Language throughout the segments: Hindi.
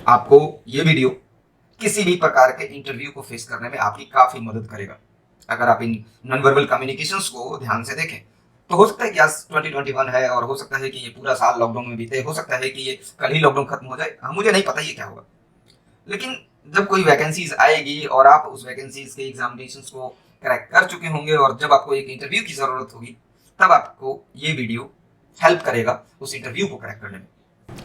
आपको ये वीडियो किसी भी प्रकार के इंटरव्यू को फेस करने में आपकी काफी मदद करेगा। अगर आप इन नॉन वर्बल कम्युनिकेशंस को ध्यान से देखें तो हो सकता है कि आज 2021 है और हो सकता है कि ये पूरा साल लॉकडाउन में बीते, हो सकता है कि ये कल ही लॉकडाउन खत्म हो जाए, मुझे नहीं पता ये क्या होगा। लेकिन जब कोई वैकेंसीज आएगी और आप उस वैकेंसीज के एग्जामिनेशंस को क्रैक कर चुके होंगे और जब आपको एक इंटरव्यू की जरूरत होगी, तब आपको ये वीडियो हेल्प करेगा उस इंटरव्यू को क्रैक करने में।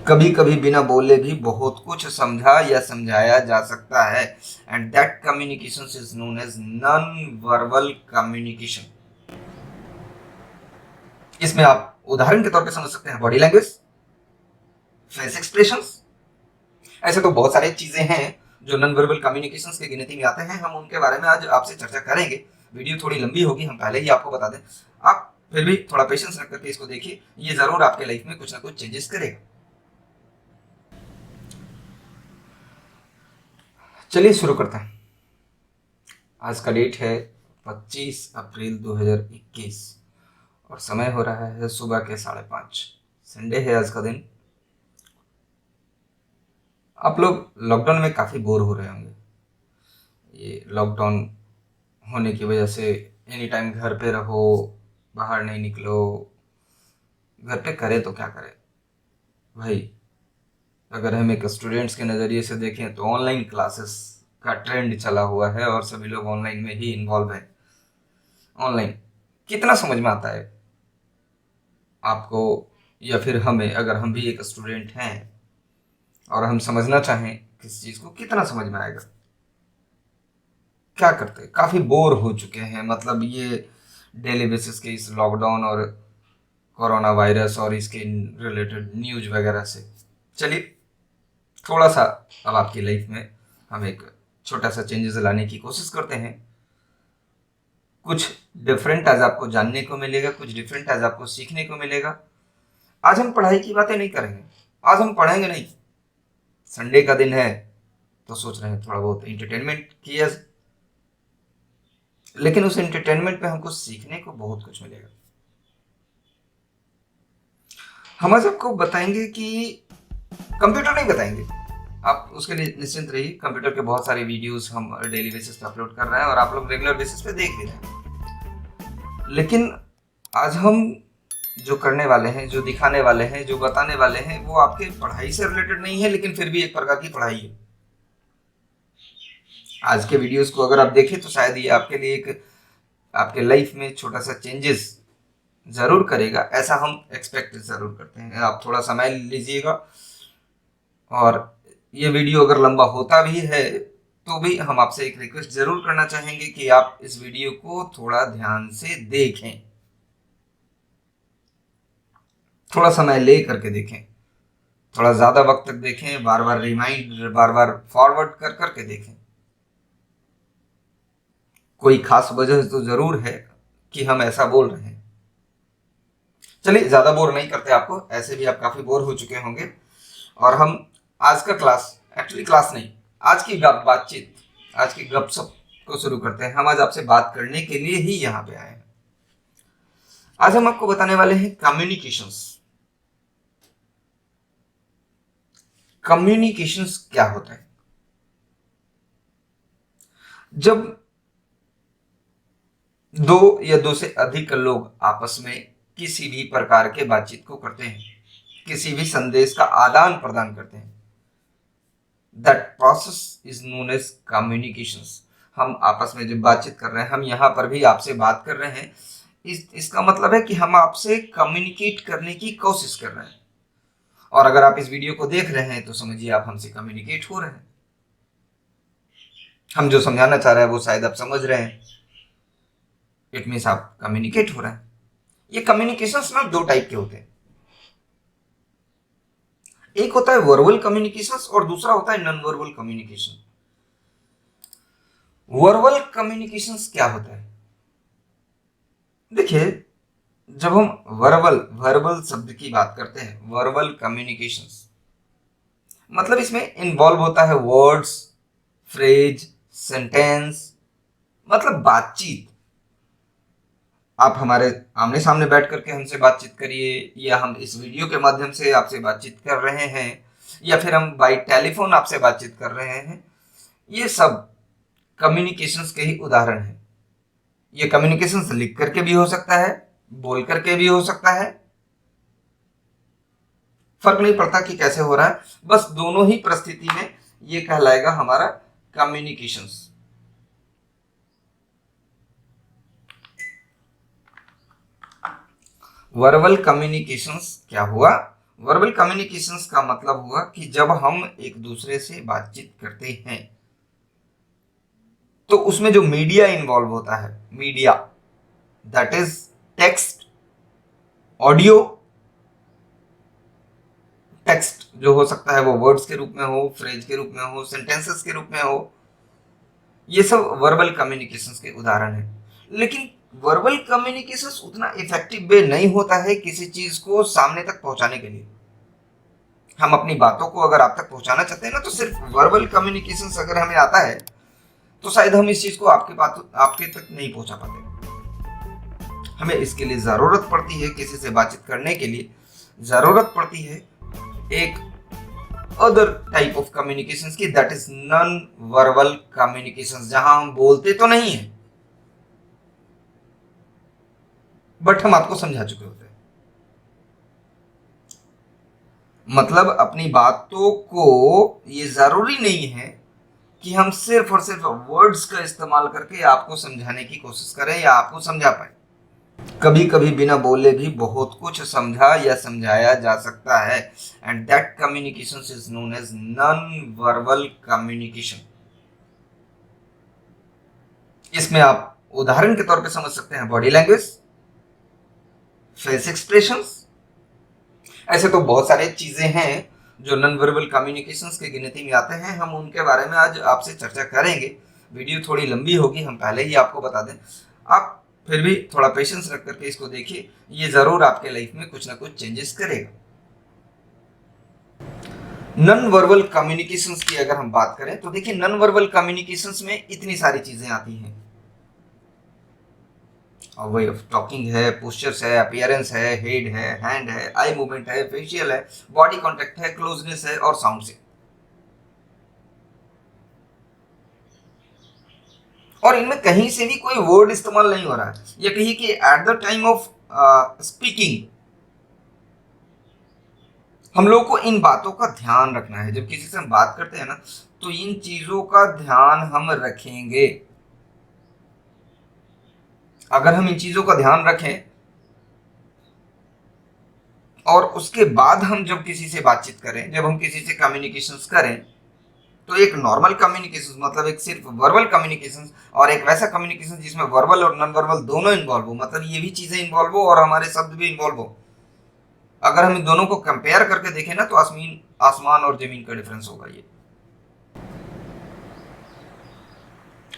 कभी कभी बिना बोले भी बहुत कुछ समझा या समझाया जा सकता है, and that communication is known as non verbal communication. इसमें आप उदाहरण के तौर पे समझ सकते हैं बॉडी लैंग्वेज, फेस एक्सप्रेशंस। ऐसे तो बहुत सारी चीजें हैं जो नॉन वर्बल कम्युनिकेशंस की गिनती में आते हैं। हम उनके बारे में आज आपसे चर्चा करेंगे। वीडियो थोड़ी लंबी होगी, हम पहले ही आपको बता दें। आप फिर भी थोड़ा पेशेंस रख करके इसको देखिए, ये जरूर आपके लाइफ में कुछ ना कुछ चेंजेस करेगा। चलिए शुरू करते हैं। आज का डेट है 25 अप्रैल 2021 और समय हो रहा है सुबह के 5:30। संडे है आज का दिन। आप लोग लॉकडाउन में काफ़ी बोर हो रहे होंगे। ये लॉकडाउन होने की वजह से एनी टाइम घर पे रहो, बाहर नहीं निकलो। घर पे करे तो क्या करे भाई। अगर हम एक स्टूडेंट्स के नज़रिए से देखें तो ऑनलाइन क्लासेस का ट्रेंड चला हुआ है और सभी लोग ऑनलाइन में ही इन्वॉल्व है। ऑनलाइन कितना समझ में आता है आपको या फिर हमें? अगर हम भी एक स्टूडेंट हैं और हम समझना चाहें किस चीज़ को, कितना समझ में आएगा? क्या करते हैं, काफ़ी बोर हो चुके हैं। मतलब ये डेली बेसिस के इस लॉकडाउन और कोरोना वायरस और इसके रिलेटेड न्यूज वगैरह से। चलिए थोड़ा सा अब आपकी लाइफ में हम एक छोटा सा चेंजेस लाने की कोशिश करते हैं। कुछ डिफरेंट आज आपको जानने को मिलेगा, कुछ डिफरेंट आज आपको सीखने को मिलेगा। आज हम पढ़ाई की बातें नहीं करेंगे, आज हम पढ़ेंगे नहीं। संडे का दिन है तो सोच रहे हैं थोड़ा बहुत एंटरटेनमेंट किया, लेकिन उस एंटरटेनमेंट में हमको सीखने को बहुत कुछ मिलेगा। हम आज आपको बताएंगे कि कंप्यूटर नहीं बताएंगे, आप उसके लिए निश्चिंत रहिए। कंप्यूटर के बहुत सारे वीडियोस हम डेली बेसिस पे अपलोड कर रहे हैं और आप लोग रेगुलर बेसिस पे देख भी रहे हैं। लेकिन आज हम जो करने वाले हैं, जो दिखाने वाले हैं, जो बताने वाले हैं, वो आपके पढ़ाई से रिलेटेड नहीं है, लेकिन फिर भी एक प्रकार की पढ़ाई है। आज के वीडियोस को अगर आप देखें तो शायद ये आपके लिए एक आपके लाइफ में छोटा सा चेंजेस जरूर करेगा, ऐसा हम एक्सपेक्ट जरूर करते हैं। आप थोड़ा समय लीजिएगा और ये वीडियो अगर लंबा होता भी है तो भी हम आपसे एक रिक्वेस्ट जरूर करना चाहेंगे कि आप इस वीडियो को थोड़ा ध्यान से देखें, थोड़ा समय ले करके देखें, थोड़ा ज्यादा वक्त तक देखें, बार बार रिमाइंड, बार बार फॉरवर्ड कर करके देखें। कोई खास वजह तो जरूर है कि हम ऐसा बोल रहे हैं। चलिए ज्यादा बोर नहीं करते आपको, ऐसे भी आप काफी बोर हो चुके होंगे। और हम आज का क्लास, एक्चुअली क्लास नहीं, आज की बातचीत, आज की गपशप को शुरू करते हैं। हम आज आपसे बात करने के लिए ही यहाँ पे आए हैं। आज हम आपको बताने वाले हैं कम्युनिकेशंस। कम्युनिकेशंस क्या होता है? जब दो या दो से अधिक लोग आपस में किसी भी प्रकार के बातचीत को करते हैं, किसी भी संदेश का आदान प्रदान करते हैं, that process is known as communications. हम आपस में जब बातचीत कर रहे हैं, हम यहाँ पर भी आपसे बात कर रहे हैं, इसका मतलब है कि हम आपसे कम्युनिकेट करने की कोशिश कर रहे हैं। और अगर आप इस वीडियो को देख रहे हैं तो समझिए आप हमसे कम्युनिकेट हो रहे हैं। हम जो समझाना चाह रहे हैं वो शायद आप समझ रहे हैं, इट मीन्स आप कम्युनिकेट हो रहे हैं। ये कम्युनिकेशंस ना दो टाइप के होते हैं। एक होता है वर्बल कम्युनिकेशंस और दूसरा होता है non verbal communication. Verbal communications क्या होता है? देखिए, जब हम वर्बल वर्बल शब्द की बात करते हैं, वर्बल कम्युनिकेशंस मतलब इसमें इन्वॉल्व होता है वर्ड्स, फ्रेज, सेंटेंस, मतलब बातचीत। आप हमारे आमने सामने बैठ करके हमसे बातचीत करिए या हम इस वीडियो के माध्यम से आपसे बातचीत कर रहे हैं, या फिर हम बाई टेलीफोन आपसे बातचीत कर रहे हैं, ये सब कम्युनिकेशंस के ही उदाहरण हैं। ये कम्युनिकेशंस लिख करके भी हो सकता है, बोल करके भी हो सकता है, फर्क नहीं पड़ता कि कैसे हो रहा है, बस दोनों ही परिस्थिति में ये कहलाएगा हमारा कम्युनिकेशंस। वर्बल कम्युनिकेशंस क्या हुआ? वर्बल कम्युनिकेशंस का मतलब हुआ कि जब हम एक दूसरे से बातचीत करते हैं तो उसमें जो मीडिया इन्वॉल्व होता है, media that is text, audio, text जो हो सकता है वो वर्ड्स के रूप में हो, फ्रेज के रूप में हो, सेंटेंसेस के रूप में हो, ये सब वर्बल कम्युनिकेशंस के उदाहरण हैं। लेकिन वर्बल कम्युनिकेशंस उतना इफेक्टिव वे नहीं होता है किसी चीज को सामने तक पहुंचाने के लिए। हम अपनी बातों को अगर आप तक पहुंचाना चाहते हैं ना, तो सिर्फ वर्बल कम्युनिकेशंस अगर हमें आता है तो शायद हम इस चीज को आपके तक नहीं पहुंचा पाते। हमें इसके लिए जरूरत पड़ती है, किसी से बातचीत करने के लिए जरूरत पड़ती है एक अदर टाइप ऑफ कम्युनिकेशंस की, that is non verbal communications, जहां हम बोलते तो नहीं है बट हम आपको समझा चुके होते हैं। मतलब अपनी बातों को ये जरूरी नहीं है कि हम सिर्फ और सिर्फ वर्ड्स का इस्तेमाल करके आपको समझाने की कोशिश करें या आपको समझा पाए। कभी कभी बिना बोले भी बहुत कुछ समझा या समझाया जा सकता है, and that communication is known as non verbal communication. इसमें आप उदाहरण के तौर पे समझ सकते हैं बॉडी लैंग्वेज, फेस एक्सप्रेशंस। ऐसे तो बहुत सारे चीजें हैं जो नॉन वर्बल कम्युनिकेशंस की गिनती में आते हैं, हम उनके बारे में आज आपसे चर्चा करेंगे। वीडियो थोड़ी लंबी होगी, हम पहले ही आपको बता दें। आप फिर भी थोड़ा पेशेंस रख करके इसको देखिए, ये जरूर आपके लाइफ में कुछ ना कुछ चेंजेस करेगा। नॉन वर्बल कम्युनिकेशंस की अगर हम बात करें तो देखिए, नॉन वर्बल कम्युनिकेशंस में इतनी सारी चीजें आती हैं। वे ऑफ टॉकिंग है, पोस्चर्स है, अपीयरेंस है, हेड है, हैंड है, आई मूवमेंट है, फेशियल है, बॉडी कांटेक्ट है, क्लोजनेस है और साउंड से। और इनमें कहीं से भी कोई वर्ड इस्तेमाल नहीं हो रहा है, या कहिए कि at the time of speaking हम लोग को इन बातों का ध्यान रखना है। जब किसी से हम बात करते हैं ना, तो इन चीजों का ध्यान हम रखेंगे। अगर हम इन चीजों का ध्यान रखें और उसके बाद हम जब किसी से बातचीत करें, जब हम किसी से कम्युनिकेशंस करें, तो एक नॉर्मल कम्युनिकेशन मतलब एक सिर्फ वर्बल कम्युनिकेशन और एक वैसा कम्युनिकेशन जिसमें वर्बल और नॉन वर्बल दोनों इन्वॉल्व हो, मतलब ये भी चीजें इन्वॉल्व हो और हमारे शब्द भी इन्वॉल्व हो। अगर हम इन दोनों को कंपेयर करके देखें ना, तो आसमान और जमीन का डिफरेंस होगा। ये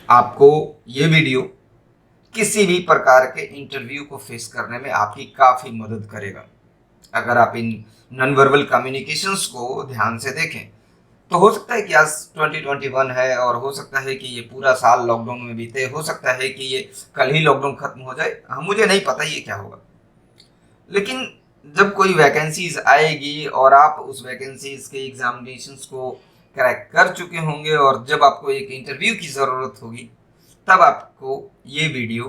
आपको ये वीडियो किसी भी प्रकार के इंटरव्यू को फेस करने में आपकी काफी मदद करेगा। अगर आप इन नॉन वर्बल कम्युनिकेशंस को ध्यान से देखें तो हो सकता है कि आज 2021 है और हो सकता है कि ये पूरा साल लॉकडाउन में बीते, हो सकता है कि ये कल ही लॉकडाउन खत्म हो जाए, मुझे नहीं पता ये क्या होगा। लेकिन जब कोई वैकेंसीज आएगी और आप उस वैकेंसीज के एग्जामिनेशंस को क्रैक कर चुके होंगे और जब आपको एक इंटरव्यू की ज़रूरत होगी, तब आपको ये वीडियो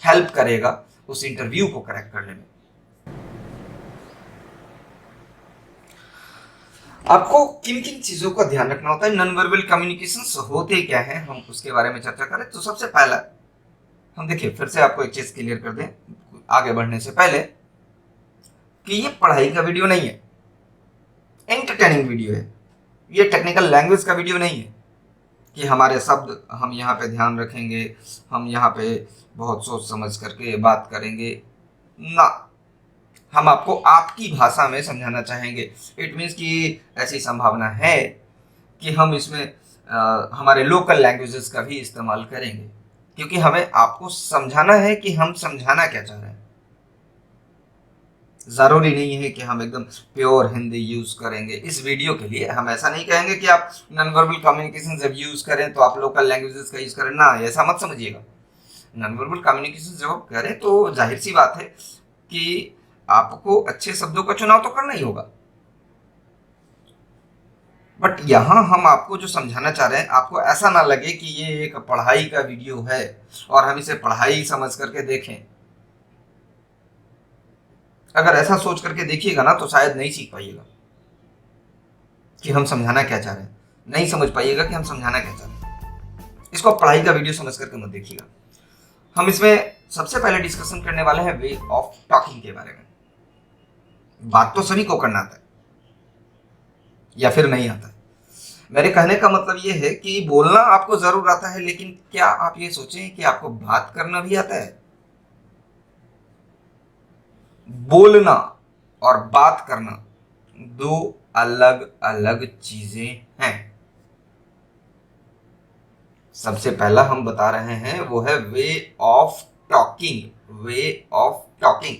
हेल्प करेगा उस इंटरव्यू को क्रैक करने में। आपको किन किन चीजों का ध्यान रखना होता है, नॉन वर्बल कम्युनिकेशंस होते क्या हैं, हम उसके बारे में चर्चा करें। तो सबसे पहला हम देखिए, फिर से आपको एक चीज क्लियर कर दें आगे बढ़ने से पहले, कि ये पढ़ाई का वीडियो नहीं है, एंटरटेनिंग वीडियो है। ये टेक्निकल लैंग्वेज का वीडियो नहीं है कि हमारे शब्द हम यहाँ पे ध्यान रखेंगे, हम यहाँ पे बहुत सोच समझ करके बात करेंगे ना। हम आपको आपकी भाषा में समझाना चाहेंगे। इट मीन्स कि ऐसी संभावना है कि हम इसमें हमारे लोकल लैंग्वेजेस का भी इस्तेमाल करेंगे, क्योंकि हमें आपको समझाना है कि हम समझाना क्या चाह रहे हैं। ज़रूरी नहीं है कि हम एकदम प्योर हिंदी यूज़ करेंगे इस वीडियो के लिए। हम ऐसा नहीं कहेंगे कि आप नॉन वर्बल कम्युनिकेशन जब यूज़ करें तो आप लोकल लैंग्वेजेस का यूज़ करें ना, ऐसा मत समझिएगा। नॉन वर्बल कम्युनिकेशन जब आप करें तो जाहिर सी बात है कि आपको अच्छे शब्दों का चुनाव तो करना ही होगा। बट यहाँ हम आपको जो समझाना चाह रहे हैं, आपको ऐसा ना लगे कि ये एक पढ़ाई का वीडियो है और हम इसे पढ़ाई समझ करके देखें। अगर ऐसा सोच करके देखिएगा ना तो शायद नहीं सीख पाइएगा कि हम समझाना क्या चाह रहे हैं, नहीं समझ पाइएगा कि हम समझाना क्या चाह रहे हैं। इसको आप पढ़ाई का वीडियो समझ करके मत देखिएगा। हम इसमें सबसे पहले डिस्कशन करने वाले हैं वे ऑफ टॉकिंग के बारे में। बात तो सभी को करना आता है या फिर नहीं आता है। मेरे कहने का मतलब ये है कि बोलना आपको जरूर आता है, लेकिन क्या आप ये सोचें कि आपको बात करना भी आता है? बोलना और बात करना दो अलग अलग चीजें हैं। सबसे पहला हम बता रहे हैं वो है वे of talking. Way of talking,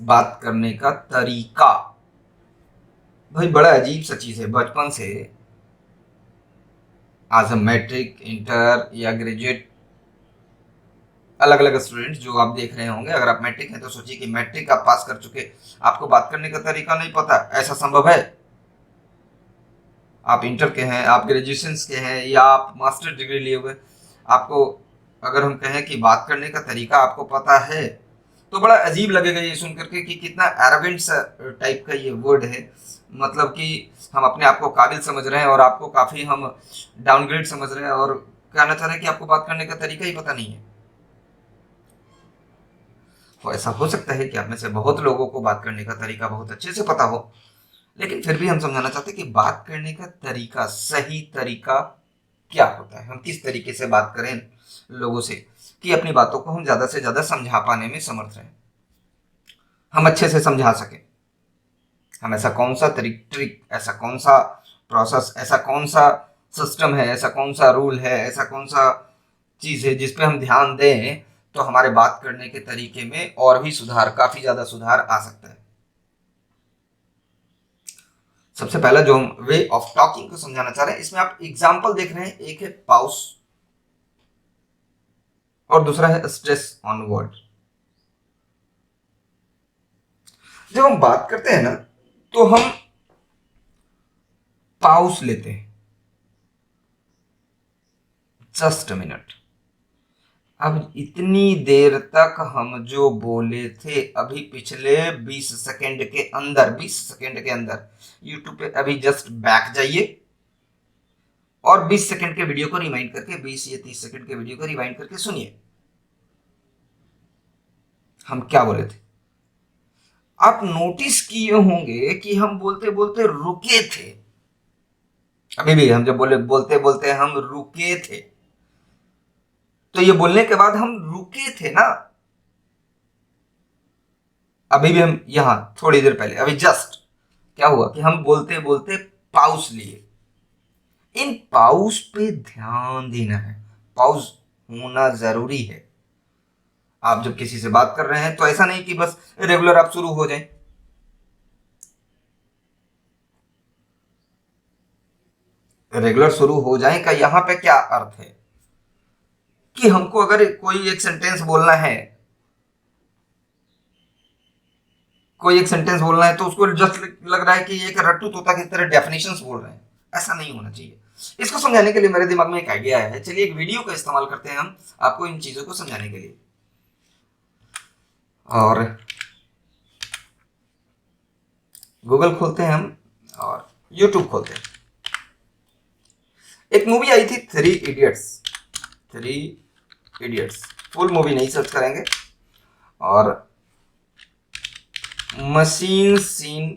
बात करने का तरीका। भाई बड़ा अजीब सा चीज है। बचपन से आज हम मैट्रिक, इंटर या ग्रेजुएट, अलग अलग स्टूडेंट्स जो आप देख रहे होंगे, अगर आप मैट्रिक हैं तो सोचिए कि मैट्रिक आप पास कर चुके, आपको बात करने का तरीका नहीं पता, ऐसा संभव है? आप इंटर के हैं, आप ग्रेजुएशन के हैं या आप मास्टर डिग्री लिए हुए, आपको अगर हम कहें कि बात करने का तरीका आपको पता है तो बड़ा अजीब लगेगा ये सुन करके कि कितना एरोगेंट सा टाइप का ये वर्ड है। मतलब कि हम अपने आप को काबिल समझ रहे हैं और आपको काफी हम डाउनग्रेड समझ रहे हैं और कहना चाह रहे हैं कि आपको बात करने का तरीका ही पता नहीं है। तो ऐसा हो सकता है कि आप में से बहुत लोगों को बात करने का तरीका बहुत अच्छे से पता हो, लेकिन फिर भी हम समझाना चाहते हैं कि बात करने का तरीका, सही तरीका क्या होता है, हम किस तरीके से बात करें लोगों से कि अपनी बातों को हम ज्यादा से ज्यादा समझा पाने में समर्थ रहें, हम अच्छे से समझा सकें। हम ऐसा कौन सा ट्रिक, ऐसा कौन सा प्रोसेस, ऐसा कौन सा सिस्टम है, ऐसा कौन सा रूल है, ऐसा कौन सा चीज है जिस पे हम ध्यान दें तो हमारे बात करने के तरीके में और भी सुधार, काफी ज्यादा सुधार आ सकता है। सबसे पहला जो हम वे ऑफ टॉकिंग को समझाना चाह रहे हैं, इसमें आप एग्जाम्पल देख रहे हैं, एक है पाउस और दूसरा है स्ट्रेस ऑन वर्ड। जब हम बात करते हैं ना तो हम पाउस लेते हैं, जस्ट अ मिनट। अब इतनी देर तक हम जो बोले थे, अभी पिछले 20 सेकंड के अंदर, 20 सेकंड के अंदर यूट्यूब पे अभी जस्ट बैक जाइए और 20 सेकंड के वीडियो को रिवाइंड करके, 20 या 30 सेकंड के वीडियो को रिवाइंड करके सुनिए हम क्या बोले थे। आप नोटिस किए होंगे कि हम बोलते बोलते रुके थे। अभी भी हम जब बोलते बोलते हम रुके थे, तो ये बोलने के बाद हम रुके थे ना। अभी भी हम यहां थोड़ी देर पहले, अभी जस्ट क्या हुआ कि हम बोलते बोलते पाउस लिए। इन पाउस पे ध्यान देना है, पाउस होना जरूरी है। आप जब किसी से बात कर रहे हैं तो ऐसा नहीं कि बस रेगुलर आप शुरू हो जाएं। रेगुलर शुरू हो जाए का यहां पे क्या अर्थ है कि हमको अगर कोई एक सेंटेंस बोलना है, कोई एक सेंटेंस बोलना है तो उसको जस्ट लग रहा है कि ये एक रट्टू तोता की तरह डेफिनेशंस बोल रहे हैं। ऐसा नहीं होना चाहिए। इसको समझाने के लिए मेरे दिमाग में एक आइडिया है, चलिए एक वीडियो का इस्तेमाल करते हैं हम आपको इन चीजों को समझाने के लिए। और गूगल खोलते हैं हम और यूट्यूब खोलते हैं। एक मूवी आई थी three idiots. Three idiots, full movie नहीं सर्च करेंगे, और मशीन सीन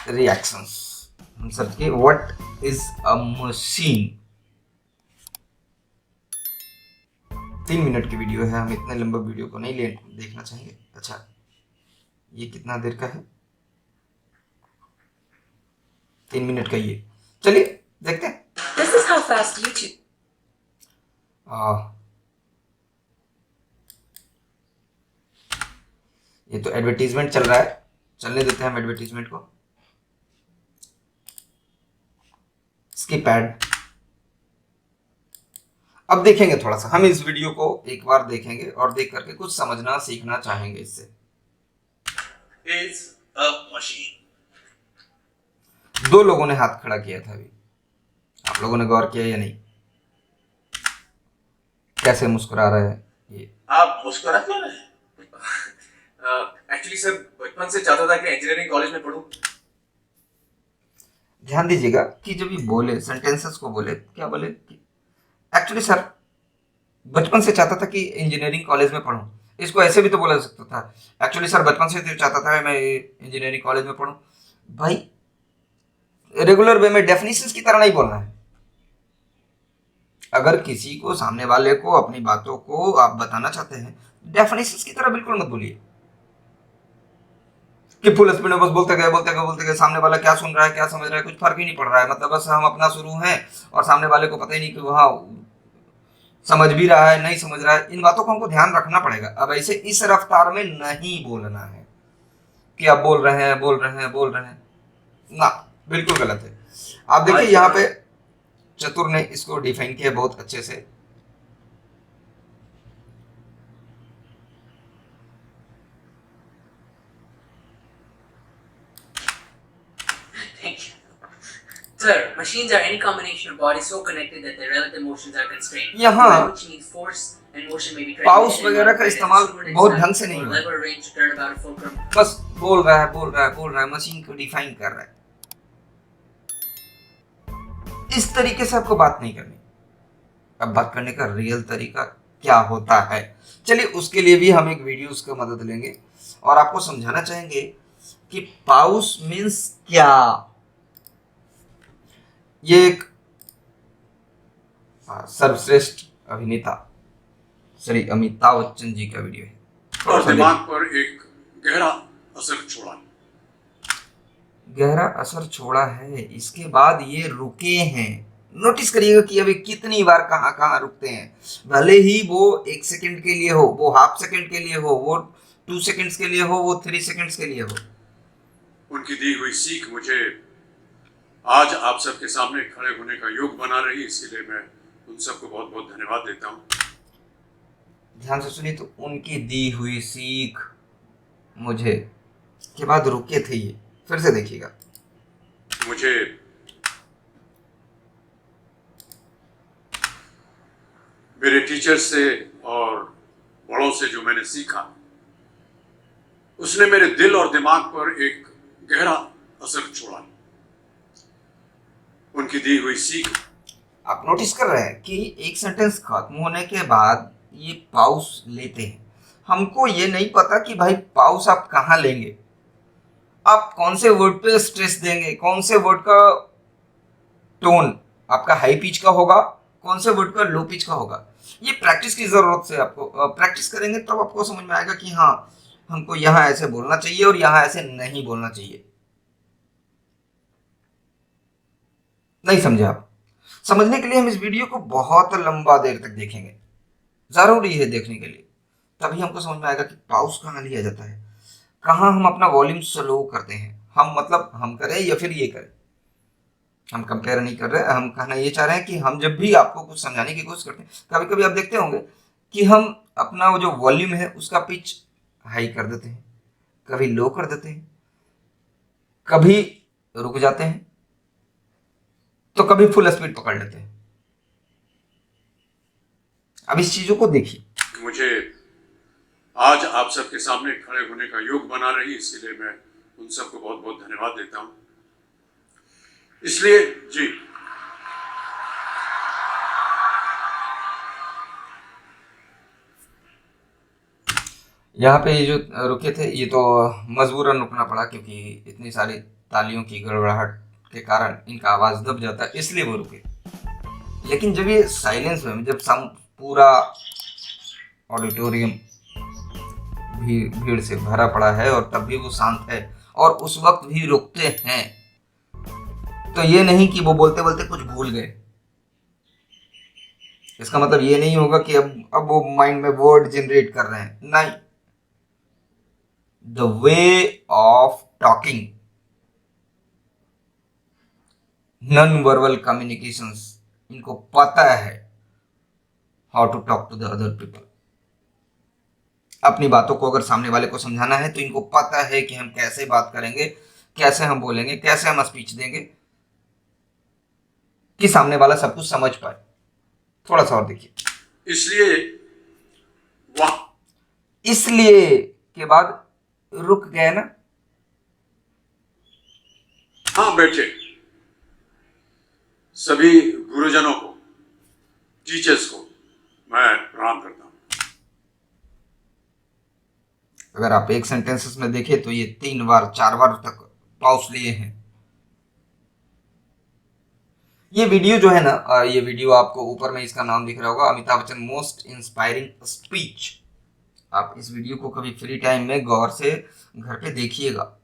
रिएक्शंस हम सर्च किए, what is a machine. 3 minute की वीडियो है, हम इतने लंबे वीडियो को नहीं देखना चाहेंगे। अच्छा, ये कितना देर का है? 3 मिनट का ये, चलिए देखते हैं। This is how fast YouTube. ये तो एडवर्टीजमेंट चल रहा है, चलने देते हैं हम एडवर्टीजमेंट को। Skip ad. अब देखेंगे थोड़ा सा, हम इस वीडियो को एक बार देखेंगे और देख करके कुछ समझना सीखना चाहेंगे इससे। Is a machine. दो लोगों ने हाथ खड़ा किया था अभी, आप लोगों ने गौर किया या नहीं? कैसे मुस्कुरा रहा है ये? आप मुस्कुरा क्यों रहे हैं? एक्चुअली सर बचपन से चाहता था कि इंजीनियरिंग कॉलेज में पढूं। ध्यान दीजिएगा कि जब ये बोले, सेंटेंसेस को बोले, क्या बोले कि एक्चुअली सर बचपन से चाहता था कि इंजीनियरिंग कॉलेज में पढूं। इसको ऐसे भी तो बोला जा सकता था, एक्चुअली सर बचपन से तो चाहता था मैं इंजीनियरिंग कॉलेज में पढूं। भाई रेगुलर वे में डेफिनेशंस की तरह नहीं बोलना है। अगर किसी को, सामने वाले को अपनी बातों को आप बताना चाहते हैं, डेफिनेशंस की तरह बिल्कुल मत बोलिए कि फुल स्पीड में बस बोलते गए सामने वाला क्या सुन रहा है, क्या समझ रहा है, कुछ फर्क ही नहीं पड़ रहा है। मतलब बस हम अपना शुरू हैं और सामने वाले को पता ही नहीं कि वहाँ समझ भी रहा है, नहीं समझ रहा है। इन बातों को हमको ध्यान रखना पड़ेगा। अब ऐसे इस रफ्तार में नहीं बोलना है कि आप बोल रहे हैं, बोल रहे हैं, बोल रहे हैं, ना, बिल्कुल गलत है। आप देखिए यहाँ पे चतुर ने इसको डिफाइन किया बहुत अच्छे से। Sir, machines are any combination of bodies so connected that their relative motions are constrained. यहाँ which means force and motion may be पाउस वगैरह का इस्तेमाल बहुत ढंग से नहीं हुआ। lever range to turn about a fulcrum. बस बोल रहा है, मशीन को डिफाइन कर रहा है। इस तरीके से आपको बात नहीं करनी। अब बात करने का रियल तरीका क्या होता है, चलिए उसके लिए भी हम एक वीडियो उसका मदद लेंगे और आपको समझाना चाहेंगे कि पाउस मीन्स क्या। ये एक सर्वश्रेष्ठ अभिनेता श्री अमिताभ बच्चन जी का वीडियो है। और दिमाग पर एक गहरा असर छोड़ा। गहरा असर छोड़ा है, इसके बाद ये रुके हैं। नोटिस करिएगा कि अभी कितनी बार कहाँ कहाँ रुकते हैं। भले ही वो 1 सेकंड के लिए हो, वो हाफ सेकंड के लिए हो, वो 2 सेकंड्स के लिए हो, वो 3 सेकंड्स के लिए हो। उनकी दी हुई सीख मुझे आज आप सबके सामने खड़े होने का योग बना रही, इसीलिए मैं उन सबको बहुत बहुत धन्यवाद देता हूँ। ध्यान से सुनिए, तो उनकी दी हुई सीख मुझे के बाद रुके थे। ये फिर से देखिएगा। मुझे मेरे टीचर से और बड़ों से जो मैंने सीखा, उसने मेरे दिल और दिमाग पर एक गहरा असर छोड़ा। उनकी दी हुई सीख। आप नोटिस कर रहे हैं कि एक सेंटेंस खत्म होने के बाद ये पाउस लेते हैं। हमको ये नहीं पता कि भाई पाउस आप कहाँ लेंगे, आप कौन से वर्ड पे स्ट्रेस देंगे, कौन से वर्ड का टोन आपका हाई पिच का होगा, कौन से वर्ड का लो पिच का होगा। ये प्रैक्टिस की जरूरत से आपको प्रैक्टिस करेंगे तब तो आपको समझ में आएगा कि हाँ हमको यहाँ ऐसे बोलना चाहिए और यहाँ ऐसे नहीं बोलना चाहिए। नहीं समझे आप? समझने के लिए हम इस वीडियो को बहुत लंबा देर तक देखेंगे, जरूरी है देखने के लिए, तभी हमको समझ में आएगा कि पाउस कहाँ लिया जाता है, कहाँ हम अपना वॉल्यूम स्लो करते हैं। हम मतलब हम करें या फिर ये करें, हम कंपेयर नहीं कर रहे, हम कहना ये चाह रहे हैं कि हम जब भी आपको कुछ समझाने की कोशिश करते हैं, कभी कभी आप देखते होंगे कि हम अपना वो जो वॉल्यूम है उसका पिच हाई कर देते हैं, कभी लो कर देते हैं, कभी रुक जाते हैं, तो कभी फुल स्पीड पकड़ लेते हैं। अब इस चीजों को देखिए। मुझे आज आप सबके सामने खड़े होने का योग बना रही, इसीलिए मैं उन सबको बहुत बहुत धन्यवाद देता हूं। इसलिए जी, यहाँ पे ये जो रुके थे ये तो मजबूरन रुकना पड़ा, क्योंकि इतनी सारी तालियों की गड़बड़ाहट के कारण इनका आवाज दब जाता है, इसलिए वो रुके। लेकिन जब ये साइलेंस में, जब पूरा ऑडिटोरियम भीड़ से भरा पड़ा है और तब भी वो शांत है और उस वक्त भी रुकते हैं, तो ये नहीं कि वो बोलते बोलते कुछ भूल गए। इसका मतलब ये नहीं होगा कि अब वो माइंड में वर्ड जनरेट कर रहे हैं, नहीं। The way of talking, non verbal communications, इनको पता है how to talk to the other people. अपनी बातों को अगर सामने वाले को समझाना है तो इनको पता है कि हम कैसे बात करेंगे, कैसे हम बोलेंगे, कैसे हम स्पीच देंगे कि सामने वाला सब कुछ समझ पाए। थोड़ा सा और देखिए। इसलिए वह इसलिए के बाद रुक गए ना। हाँ बैठे सभी गुरुजनों को, टीचर्स को मैं प्रणाम करता हूं। अगर आप एक सेंटेंसेस में देखें तो ये 3 बार 4 बार तक पॉज लिए हैं। ये वीडियो जो है ना, ये वीडियो आपको ऊपर में इसका नाम दिख रहा होगा, Amitabh Bachchan most inspiring speech. आप इस वीडियो को कभी फ्री टाइम में गौर से घर पे देखिएगा।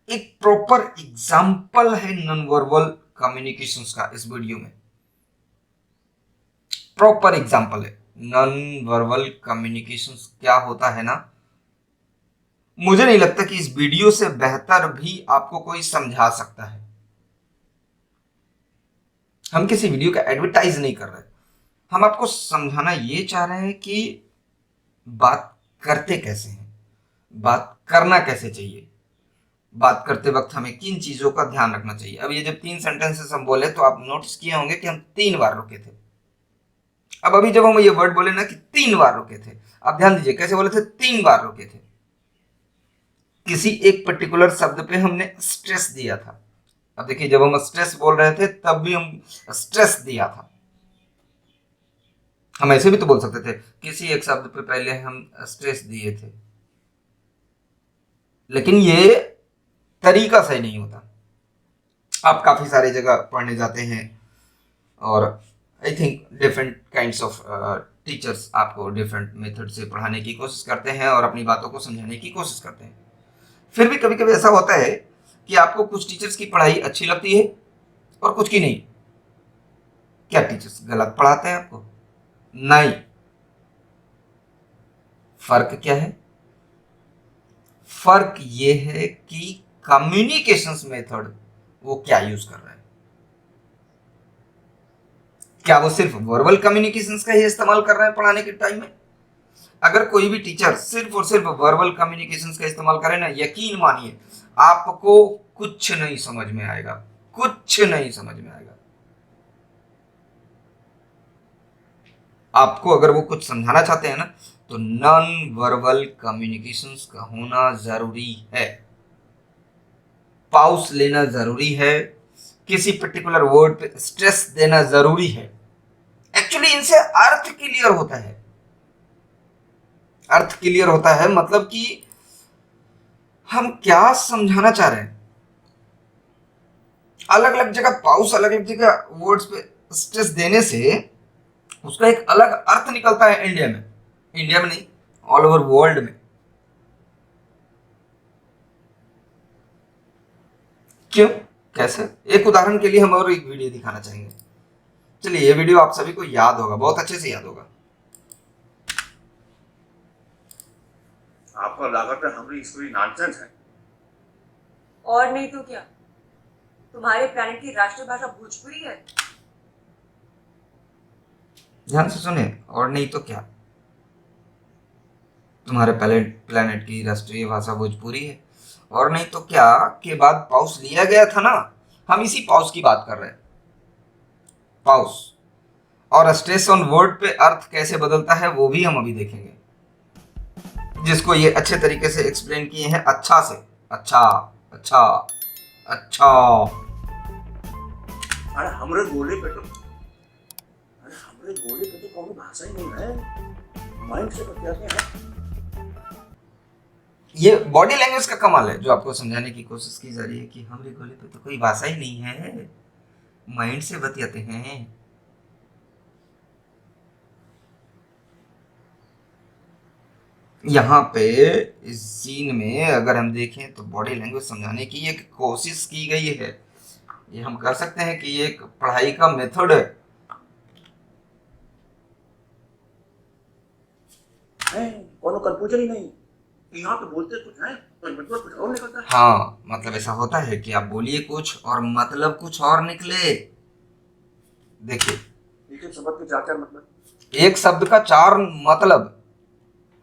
एक प्रॉपर एग्जाम्पल है नॉन वर्बल कम्युनिकेशंस का इस वीडियो में। प्रॉपर एग्जाम्पल है नॉन वर्बल कम्युनिकेशंस क्या होता है ना। मुझे नहीं लगता कि इस वीडियो से बेहतर भी आपको कोई समझा सकता है। हम किसी वीडियो का एडवर्टाइज नहीं कर रहे, हम आपको समझाना ये चाह रहे हैं कि बात करते कैसे हैं, बात करना कैसे चाहिए, बात करते वक्त हमें किन चीजों का ध्यान रखना चाहिए। अब ये जब 3 सेंटेंसेस हम बोले तो आप नोटिस किए होंगे कि हम 3 बार रुके थे। अब अभी जब हम ये वर्ड बोले ना कि 3 बार रुके थे, आप ध्यान दीजिए कैसे बोले थे, 3 बार रुके थे। किसी एक पर्टिकुलर शब्द पे हमने स्ट्रेस दिया था। अब देखिए जब हम स्ट्रेस बोल रहे थे तब भी हम स्ट्रेस दिया था। हम ऐसे भी तो बोल सकते थे किसी एक शब्द पे पहले हम स्ट्रेस दिए थे, लेकिन ये तरीका सही नहीं होता। आप काफी सारी जगह पढ़ने जाते हैं और I think different kinds of teachers आपको डिफरेंट मेथड से पढ़ाने की कोशिश करते हैं और अपनी बातों को समझाने की कोशिश करते हैं। फिर भी कभी कभी ऐसा होता है कि आपको कुछ टीचर्स की पढ़ाई अच्छी लगती है और कुछ की नहीं। क्या टीचर्स गलत पढ़ाते हैं आपको? नहीं। फर्क क्या है? फर्क ये है कि कम्युनिकेशंस मेथड वो क्या यूज कर रहे हैं। क्या वो सिर्फ वर्बल कम्युनिकेशंस का ही इस्तेमाल कर रहे हैं पढ़ाने के टाइम में? अगर कोई भी टीचर सिर्फ और सिर्फ वर्बल कम्युनिकेशंस का इस्तेमाल करे ना, यकीन मानिए आपको कुछ नहीं समझ में आएगा, कुछ नहीं समझ में आएगा। आपको अगर वो कुछ समझाना चाहते हैं ना तो नॉन वर्बल कम्युनिकेशंस का होना जरूरी है। पाउस लेना जरूरी है, किसी पर्टिकुलर वर्ड पे स्ट्रेस देना जरूरी है। एक्चुअली इनसे अर्थ क्लियर होता है। अर्थ क्लियर होता है मतलब कि हम क्या समझाना चाह रहे हैं। अलग अलग जगह पाउस, अलग अलग जगह वर्ड्स पे स्ट्रेस देने से उसका एक अलग अर्थ निकलता है इंडिया में नहीं, ऑल ओवर वर्ल्ड में। क्यों, कैसे? एक उदाहरण के लिए हम और एक वीडियो दिखाना चाहेंगे। चलिए, ये वीडियो आप सभी को याद होगा, बहुत अच्छे से याद होगा। आपको लागत है हमारी स्टोरी नॉनसेंस है। और नहीं तो क्या, तुम्हारे प्लेनेट की राष्ट्रीय भाषा भोजपुरी है। ध्यान से सुने, और नहीं तो क्या, तुम्हारे प्लेनेट की राष्ट्रीय भाषा भोजपुरी है। और नहीं तो क्या के बाद पाउस लिया गया था ना, हम इसी पाउस की बात कर रहे हैं। पाउस और स्ट्रेस ऑन वर्ड पे अर्थ कैसे बदलता है वो भी हम अभी देखेंगे, जिसको ये अच्छे तरीके से एक्सप्लेन किए हैं। अच्छा से अच्छा अच्छा अच्छा। अरे हमरे गोले पे तो कोई भाषा ही नहीं है। माइंड से बतियाते हैं। ये बॉडी लैंग्वेज का कमाल है जो आपको समझाने की कोशिश की जा रही है कि हमरे गोले पे तो कोई भाषा ही नहीं है, माइंड से बतियाते हैं। यहाँ पे इस सीन में अगर हम देखें तो बॉडी लैंग्वेज समझाने की एक कोशिश की गई है। ये हम कर सकते हैं कि ये एक पढ़ाई का मेथड है। कोनो कंफ्यूजन ही नहीं। यहाँ पे बोलते कुछ है और मतलब कुछ और निकलता है। हाँ, मतलब ऐसा होता है कि आप बोलिए कुछ और मतलब कुछ और निकले। देखिए, एक शब्द के चार मतलब। एक शब्द का 4 मतलब।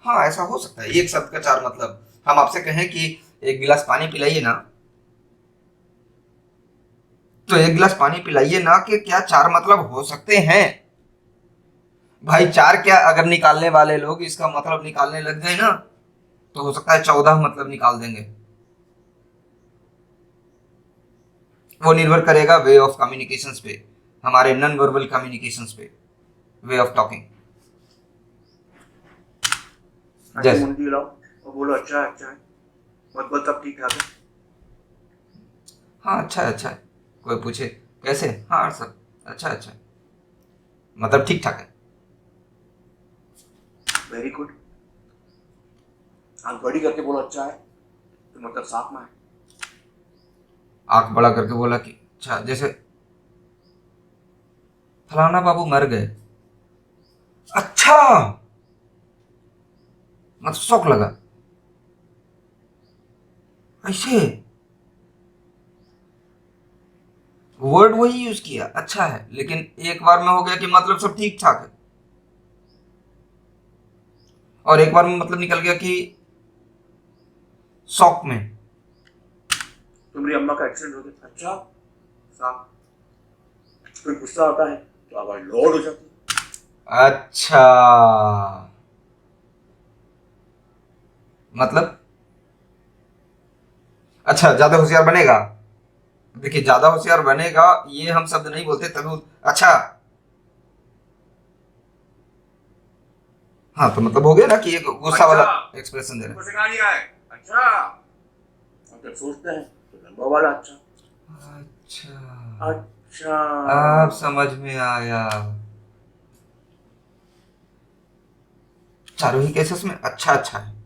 हाँ, ऐसा हो सकता है, एक शब्द का 4 मतलब। हम आपसे कहें कि एक गिलास पानी पिलाइए ना, तो एक गिलास पानी पिलाइए ना कि क्या 4 मतलब हो सकते हैं। भाई 4 क्या, अगर निकालने वाले लोग इसका मतलब निकालने लग गए ना तो हो सकता है 14 मतलब निकाल देंगे। वो निर्भर करेगा वे ऑफ कम्युनिकेशंस पे, हमारे नॉन वर्बल कम्युनिकेशंस पे, वे ऑफ टॉकिंग। जैसे मुंडी हिलाओ और बोलो अच्छा है अच्छा है, मतलब सब ठीक ठाक है। हाँ अच्छा है अच्छा है। कोई पूछे कैसे, हाँ सब अच्छा अच्छा है, मतलब ठीक ठाक है। Very good. आंख बड़ी करके बोलो अच्छा है तो मतलब साफ में है। आंख बड़ा करके बोला कि अच्छा, जैसे फलाना बाबू मर गए, अच्छा, मतलब शौक लगा, ऐसे वर्ड वही यूज किया, अच्छा है, लेकिन एक बार में हो गया कि मतलब सब ठीक ठाक है, और एक बार में मतलब निकल गया कि शौक में। तुम्हारी अम्मा का एक्सीडेंट हो गया, अच्छा साफ। फिर गुस्सा आता है तो आवाज लोड हो जाती है। अच्छा, मतलब अच्छा ज्यादा होशियार बनेगा। देखिए ज्यादा होशियार बनेगा ये हम शब्द नहीं बोलते तभी, अच्छा हाँ तो मतलब हो गया ना कि एक गुस्सा वाला एक्सप्रेशन दे रहे तुमको सिखा दिया है अच्छा। और जब सोचते हैं तो लंबा वाला अच्छा। हैं। अच्छा, अच्छा अब समझ में आया। चारों ही केसेस में अच्छा अच्छा है।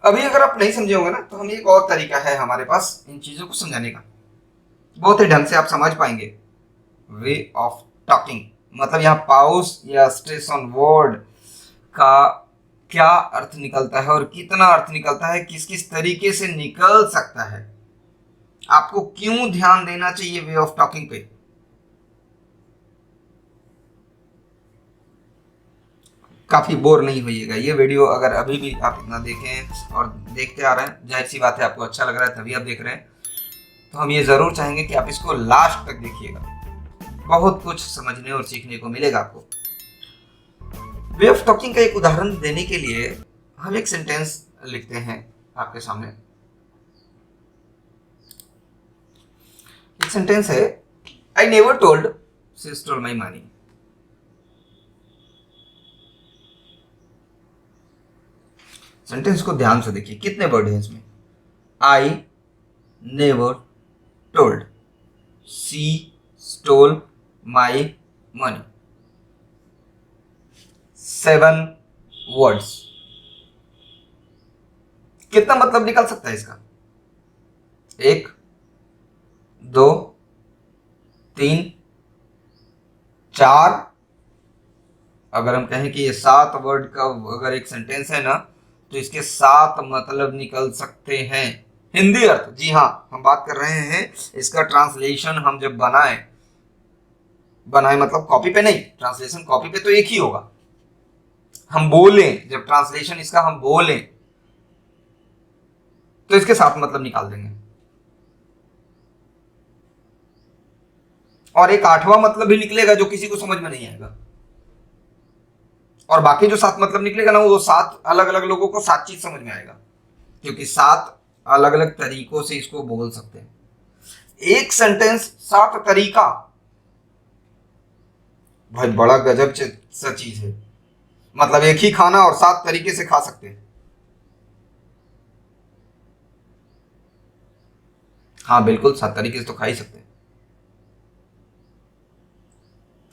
अभी अगर आप नहीं समझे होंगे ना तो हम, एक और तरीका है हमारे पास इन चीजों को समझाने का, बहुत ही ढंग से आप समझ पाएंगे। वे ऑफ टॉकिंग, मतलब यहाँ पाउस या स्ट्रेस ऑन वर्ड का क्या अर्थ निकलता है और कितना अर्थ निकलता है, किस किस तरीके से निकल सकता है, आपको क्यों ध्यान देना चाहिए वे ऑफ टॉकिंग पे। काफी बोर नहीं होइएगा, ये वीडियो अगर अभी भी आप इतना देखें और देखते आ रहे हैं, जाहिर सी बात है आपको अच्छा लग रहा है तभी आप देख रहे हैं, तो हम ये जरूर चाहेंगे कि आप इसको लास्ट तक देखिएगा, बहुत कुछ समझने और सीखने को मिलेगा आपको। वे ऑफ टॉकिंग का एक उदाहरण देने के लिए हम एक सेंटेंस लिखते हैं आपके सामने। एक सेंटेंस है, आई never told she stole my money. Sentence को ध्यान से देखिए, कितने वर्ड हैं इसमें। आई never told she stole my money, 7 words. कितना मतलब निकल सकता है इसका, 1 2 3 4, अगर हम कहें कि ये 7 वर्ड का अगर एक सेंटेंस है ना तो इसके 7 मतलब निकल सकते हैं। हिंदी अर्थ, जी हाँ, हम बात कर रहे हैं इसका ट्रांसलेशन हम जब बनाए मतलब कॉपी पे नहीं, ट्रांसलेशन कॉपी पे तो एक ही होगा, हम बोलें जब ट्रांसलेशन इसका हम बोलें तो इसके 7 मतलब निकाल देंगे, और एक 8वां मतलब भी निकलेगा जो किसी को समझ में नहीं आएगा, और बाकी जो 7 मतलब निकलेगा ना वो 7 अलग अलग लोगों को 7 चीज समझ में आएगा, क्योंकि 7 अलग अलग तरीकों से इसको बोल सकते हैं। एक सेंटेंस 7 तरीका, भाई बड़ा गजब सा चीज है, मतलब एक ही खाना और 7 तरीके से खा सकते हैं। हाँ बिल्कुल 7 तरीके से तो खा ही सकते हैं।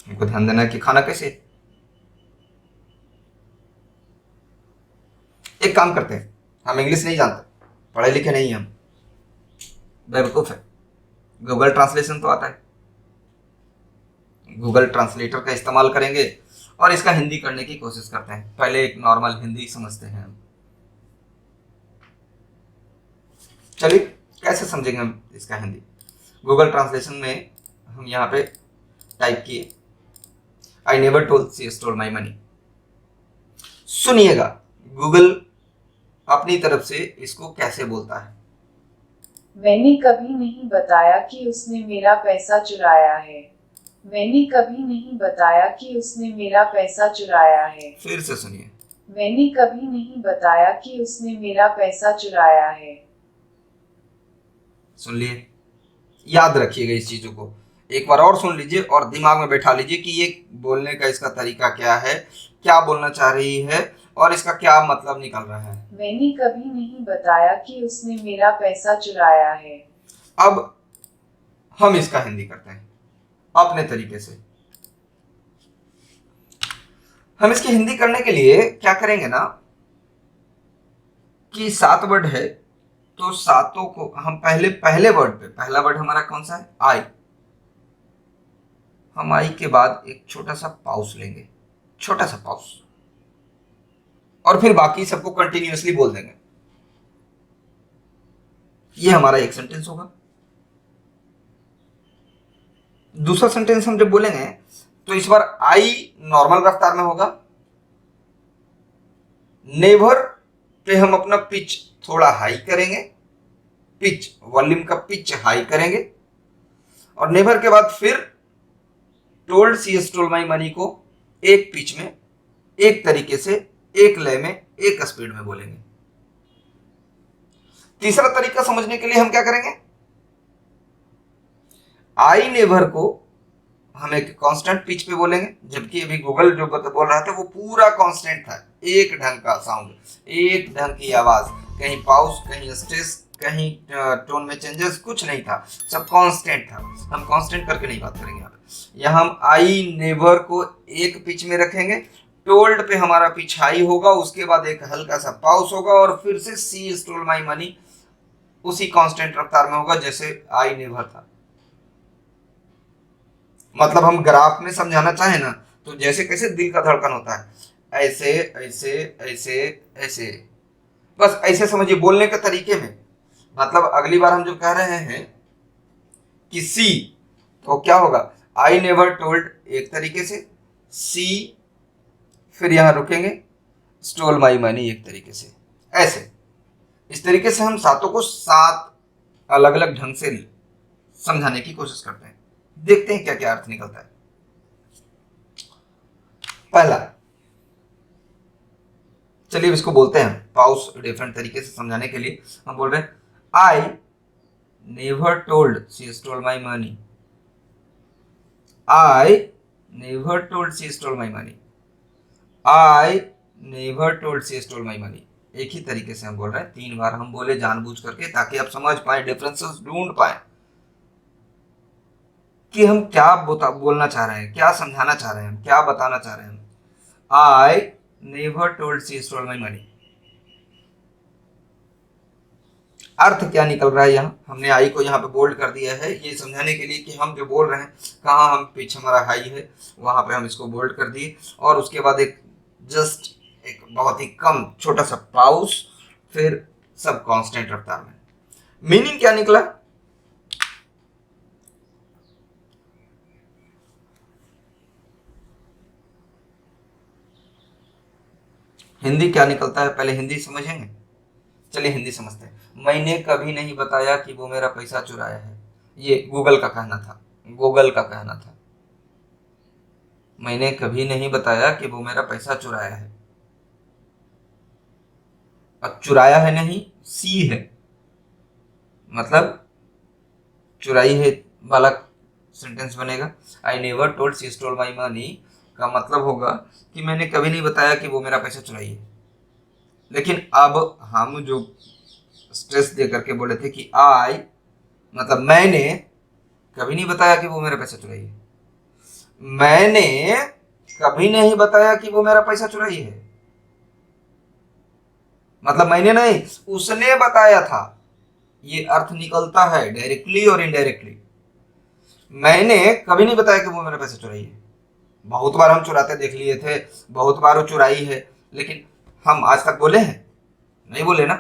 हमको ध्यान देना है कि खाना कैसे। एक काम करते हैं, हम इंग्लिश नहीं जानते, पढ़े लिखे नहीं हम, बेवकूफ है, गूगल ट्रांसलेशन तो आता है, गूगल ट्रांसलेटर का इस्तेमाल करेंगे और इसका हिंदी करने की कोशिश करते हैं। पहले एक नॉर्मल हिंदी समझते हैं हम। चलिए कैसे समझेंगे हम इसका हिंदी। गूगल ट्रांसलेशन में हम यहाँ पे टाइप किए, आई never told she stole my money. सुनिएगा गूगल अपनी तरफ से इसको कैसे बोलता है। मैंने कभी नहीं बताया कि उसने मेरा पैसा चुराया है। मैंने कभी नहीं बताया कि उसने मेरा पैसा चुराया है। फिर से सुनिए। मैंने कभी नहीं बताया कि उसने मेरा पैसा चुराया है। सुन लिए? याद रखिएगा इस चीजों को, एक बार और सुन लीजिए और दिमाग में बैठा लीजिए कि ये बोलने का इसका तरीका क्या है, क्या बोलना चाह रही है और इसका क्या मतलब निकल रहा है। मैंने कभी नहीं बताया कि उसने मेरा पैसा चुराया है। अब हम इसका हिंदी करते हैं अपने तरीके से। हम इसकी हिंदी करने के लिए क्या करेंगे ना कि 7 वर्ड है, तो सातों को हम पहले वर्ड पे, पहला वर्ड हमारा कौन सा है? आई। हम आई के बाद एक छोटा सा पॉज लेंगे, छोटा सा पॉज, और फिर बाकी सबको कंटिन्यूअसली बोल देंगे। ये हमारा एक सेंटेंस होगा। दूसरा सेंटेंस हम जब बोलेंगे तो इस बार आई नॉर्मल रफ्तार में होगा। नेवर पे हम अपना पिच थोड़ा हाई करेंगे, पिच वॉल्यूम का पिच हाई करेंगे, और नेवर के बाद फिर told she stole my money को एक पिच में, एक तरीके से, एक लय में, एक स्पीड में बोलेंगे। तीसरा तरीका समझने के लिए हम क्या करेंगे? आई नेवर को हम एक कांस्टेंट पिच पे बोलेंगे, जबकि अभी गूगल जो बोल रहा था वो पूरा कांस्टेंट था, एक ढंग का साउंड, एक ढंग की आवाज, कहीं पाउस, कहीं स्ट्रेस, कहीं टोन में चेंजेस, कुछ नहीं था, सब कांस्टेंट था। हम कांस्टेंट करके नहीं बात करेंगे यहाँ हम आई नेवर को एक पिच में रखेंगे, टोल्ड पे हमारा पिच हाई होगा, उसके बाद एक हल्का सा पाउस होगा, और फिर से सी स्टोल माई मनी उसी कांस्टेंट रफ्तार में होगा जैसे आई नेवर था। मतलब हम ग्राफ में समझाना चाहे ना तो जैसे कैसे दिल का धड़कन होता है, ऐसे ऐसे ऐसे ऐसे, बस ऐसे समझिए बोलने के तरीके में। मतलब अगली बार हम जो कह रहे हैं कि सी, तो क्या होगा? आई नेवर टोल्ड एक तरीके से, सी फिर यहां रुकेंगे, स्टोल माई मनी एक तरीके से, ऐसे। इस तरीके से हम सातों को 7 अलग अलग ढंग से समझाने की कोशिश करते हैं। देखते हैं क्या क्या अर्थ निकलता है। पहला, चलिए इसको बोलते हैं पाउस डिफरेंट तरीके से समझाने के लिए। हम बोल रहे हैं I never told she stole my money, I never told she stole my money, I never told she stole my money. एक ही तरीके से हम बोल रहे हैं, 3 बार हम बोले जानबूझ करके, ताकि आप समझ पाए, डिफरेंसेस ढूंढ पाए कि हम क्या बोलना चाह रहे हैं, क्या समझाना चाह रहे हैं, क्या बताना चाह रहे हैं। I never told she stole my money, अर्थ क्या निकल रहा है? यहाँ हमने आई को यहाँ पे बोल्ड कर दिया है, ये समझाने के लिए कि हम जो बोल रहे हैं, कहाँ हम पिच हमारा हाई है वहां पे हम इसको बोल्ड कर दिए, और उसके बाद एक जस्ट एक बहुत ही कम छोटा सा पाउस, फिर सब कांस्टेंट रफ्तार में। मीनिंग क्या निकला? हिंदी क्या निकलता है, पहले हिंदी समझेंगे। चलिए हिंदी समझते हैं। मैंने कभी नहीं बताया कि वो मेरा पैसा चुराया है, ये गूगल का कहना था, गूगल का कहना था। मैंने कभी नहीं बताया कि वो मेरा पैसा चुराया है। अब चुराया है नहीं, सी है, मतलब चुराई है वाला सेंटेंस बनेगा। आई never told she stole my money का मतलब होगा कि मैंने कभी नहीं बताया कि वो मेरा पैसा चुराई है। लेकिन अब हम जो स्ट्रेस दे करके बोले थे कि आई, मतलब मैंने कभी नहीं बताया कि वो मेरा पैसा चुराई है, मैंने कभी नहीं बताया कि वो मेरा पैसा चुराई है, मतलब मैंने नहीं, उसने बताया था। ये अर्थ निकलता है डायरेक्टली और इनडायरेक्टली। मैंने कभी नहीं बताया कि वो मेरा पैसा चुराई है। बहुत बार हम चुराते देख लिए थे, बहुत बार वो चुराई है, लेकिन हम आज तक बोले हैं? नहीं बोले ना।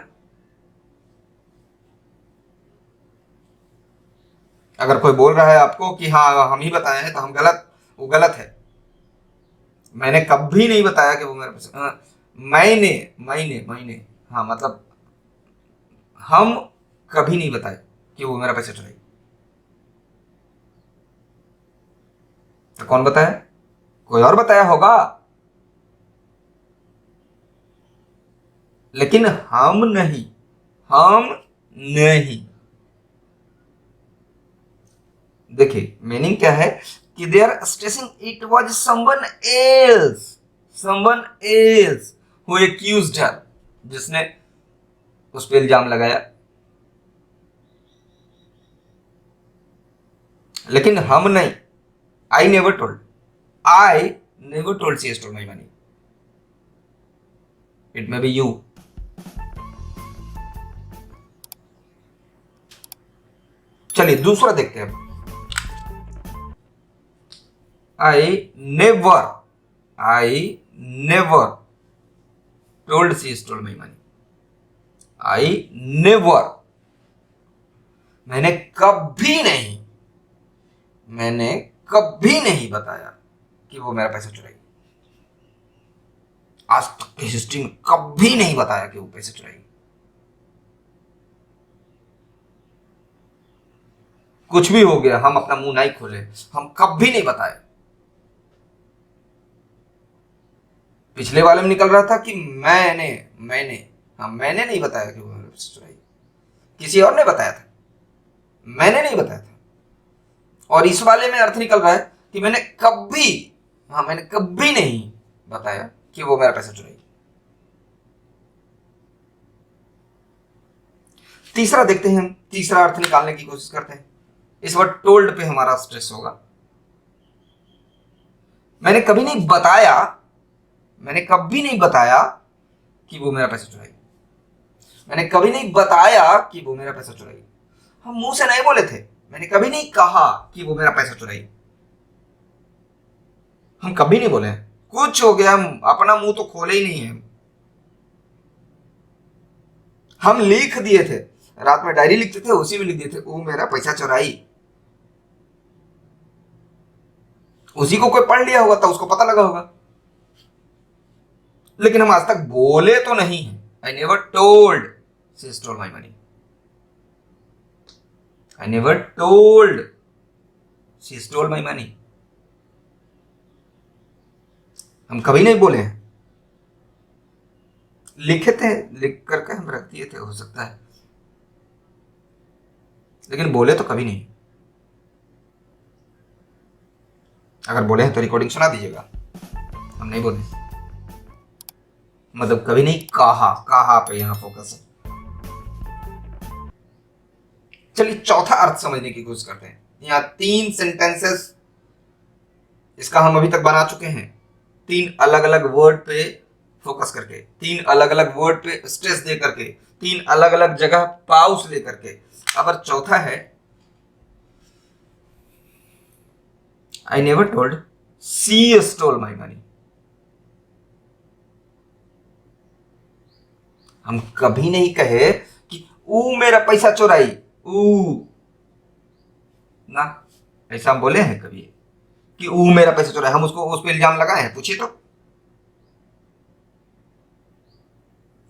अगर कोई बोल रहा है आपको कि हाँ हम ही बताए हैं, तो हम गलत, वो गलत है। मैंने कभी नहीं बताया कि वो मेरा पैसा, मैंने हाँ, मतलब हम कभी नहीं बताए, कि वो मेरा पैसा चुराई? तो कौन बताया? कोई और बताया होगा, लेकिन हम नहीं, हम नहीं। देखिए मीनिंग क्या है कि they are stressing it was someone else who accused her, जिसने उस पर इल्जाम लगाया। लेकिन हम नहीं, I never told she stole my money, it may be you. चलिए दूसरा देखते हैं। I never told she stole my money. I never, मैंने कभी नहीं बताया कि वो मेरा पैसा चुराई। आज तक की हिस्ट्री में कभी नहीं बताया कि वो पैसा चुराई। कुछ भी हो गया, हम अपना मुंह नहीं खोले, हम कभी नहीं बताए। पिछले वाले में निकल रहा था कि मैंने नहीं बताया कि वो मेरे पैसा चुराई, किसी और ने बताया था, मैंने नहीं बताया था। और इस वाले में अर्थ निकल रहा है कि मैंने कभी नहीं बताया कि वो मेरा पैसा चुराई। तीसरा देखते हैं, हम तीसरा अर्थ निकालने की कोशिश करते हैं। इस बार टोल्ड पे हमारा स्ट्रेस होगा। मैंने कभी नहीं बताया कि वो मेरा पैसा चुराई। मैंने कभी नहीं बताया कि वो मेरा पैसा चुराई। हम मुंह से नहीं बोले थे, मैंने कभी नहीं कहा कि वो मेरा पैसा चुराई। हम कभी नहीं बोले। कुछ हो गया, हम अपना मुंह तो खोले ही नहीं है। हम लिख दिए थे, रात में डायरी लिखते थे, उसी में लिख दिए थे वो मेरा पैसा चुराई। उसी को कोई पढ़ लिया होगा तो उसको पता लगा होगा, लेकिन हम आज तक बोले तो नहीं है। आई never told she stole my money. I never told she stole my money. हम कभी नहीं बोले हैं। लिखे थे, लिख करके हम रख दिए थे, हो सकता है, लेकिन बोले तो कभी नहीं। अगर बोले हैं तो रिकॉर्डिंग सुना दीजिएगा। हम नहीं बोले, मतलब कभी नहीं कहा पे यहां फोकस है। चलिए चौथा अर्थ समझने की कोशिश करते हैं। यहाँ 3 सेंटेंसेस इसका हम अभी तक बना चुके हैं, 3 अलग अलग वर्ड पे फोकस करके, 3 अलग अलग वर्ड पे स्ट्रेस दे करके, 3 अलग अलग जगह पाउस ले करके। अब चौथा है आई never told she stole my money. हम कभी नहीं कहे कि वो मेरा पैसा चुराई, ना, ऐसा हम बोले हैं कभी कि वो मेरा पैसा चुराया? हम उसको उस पर इल्जाम लगाए हैं? पूछिए तो।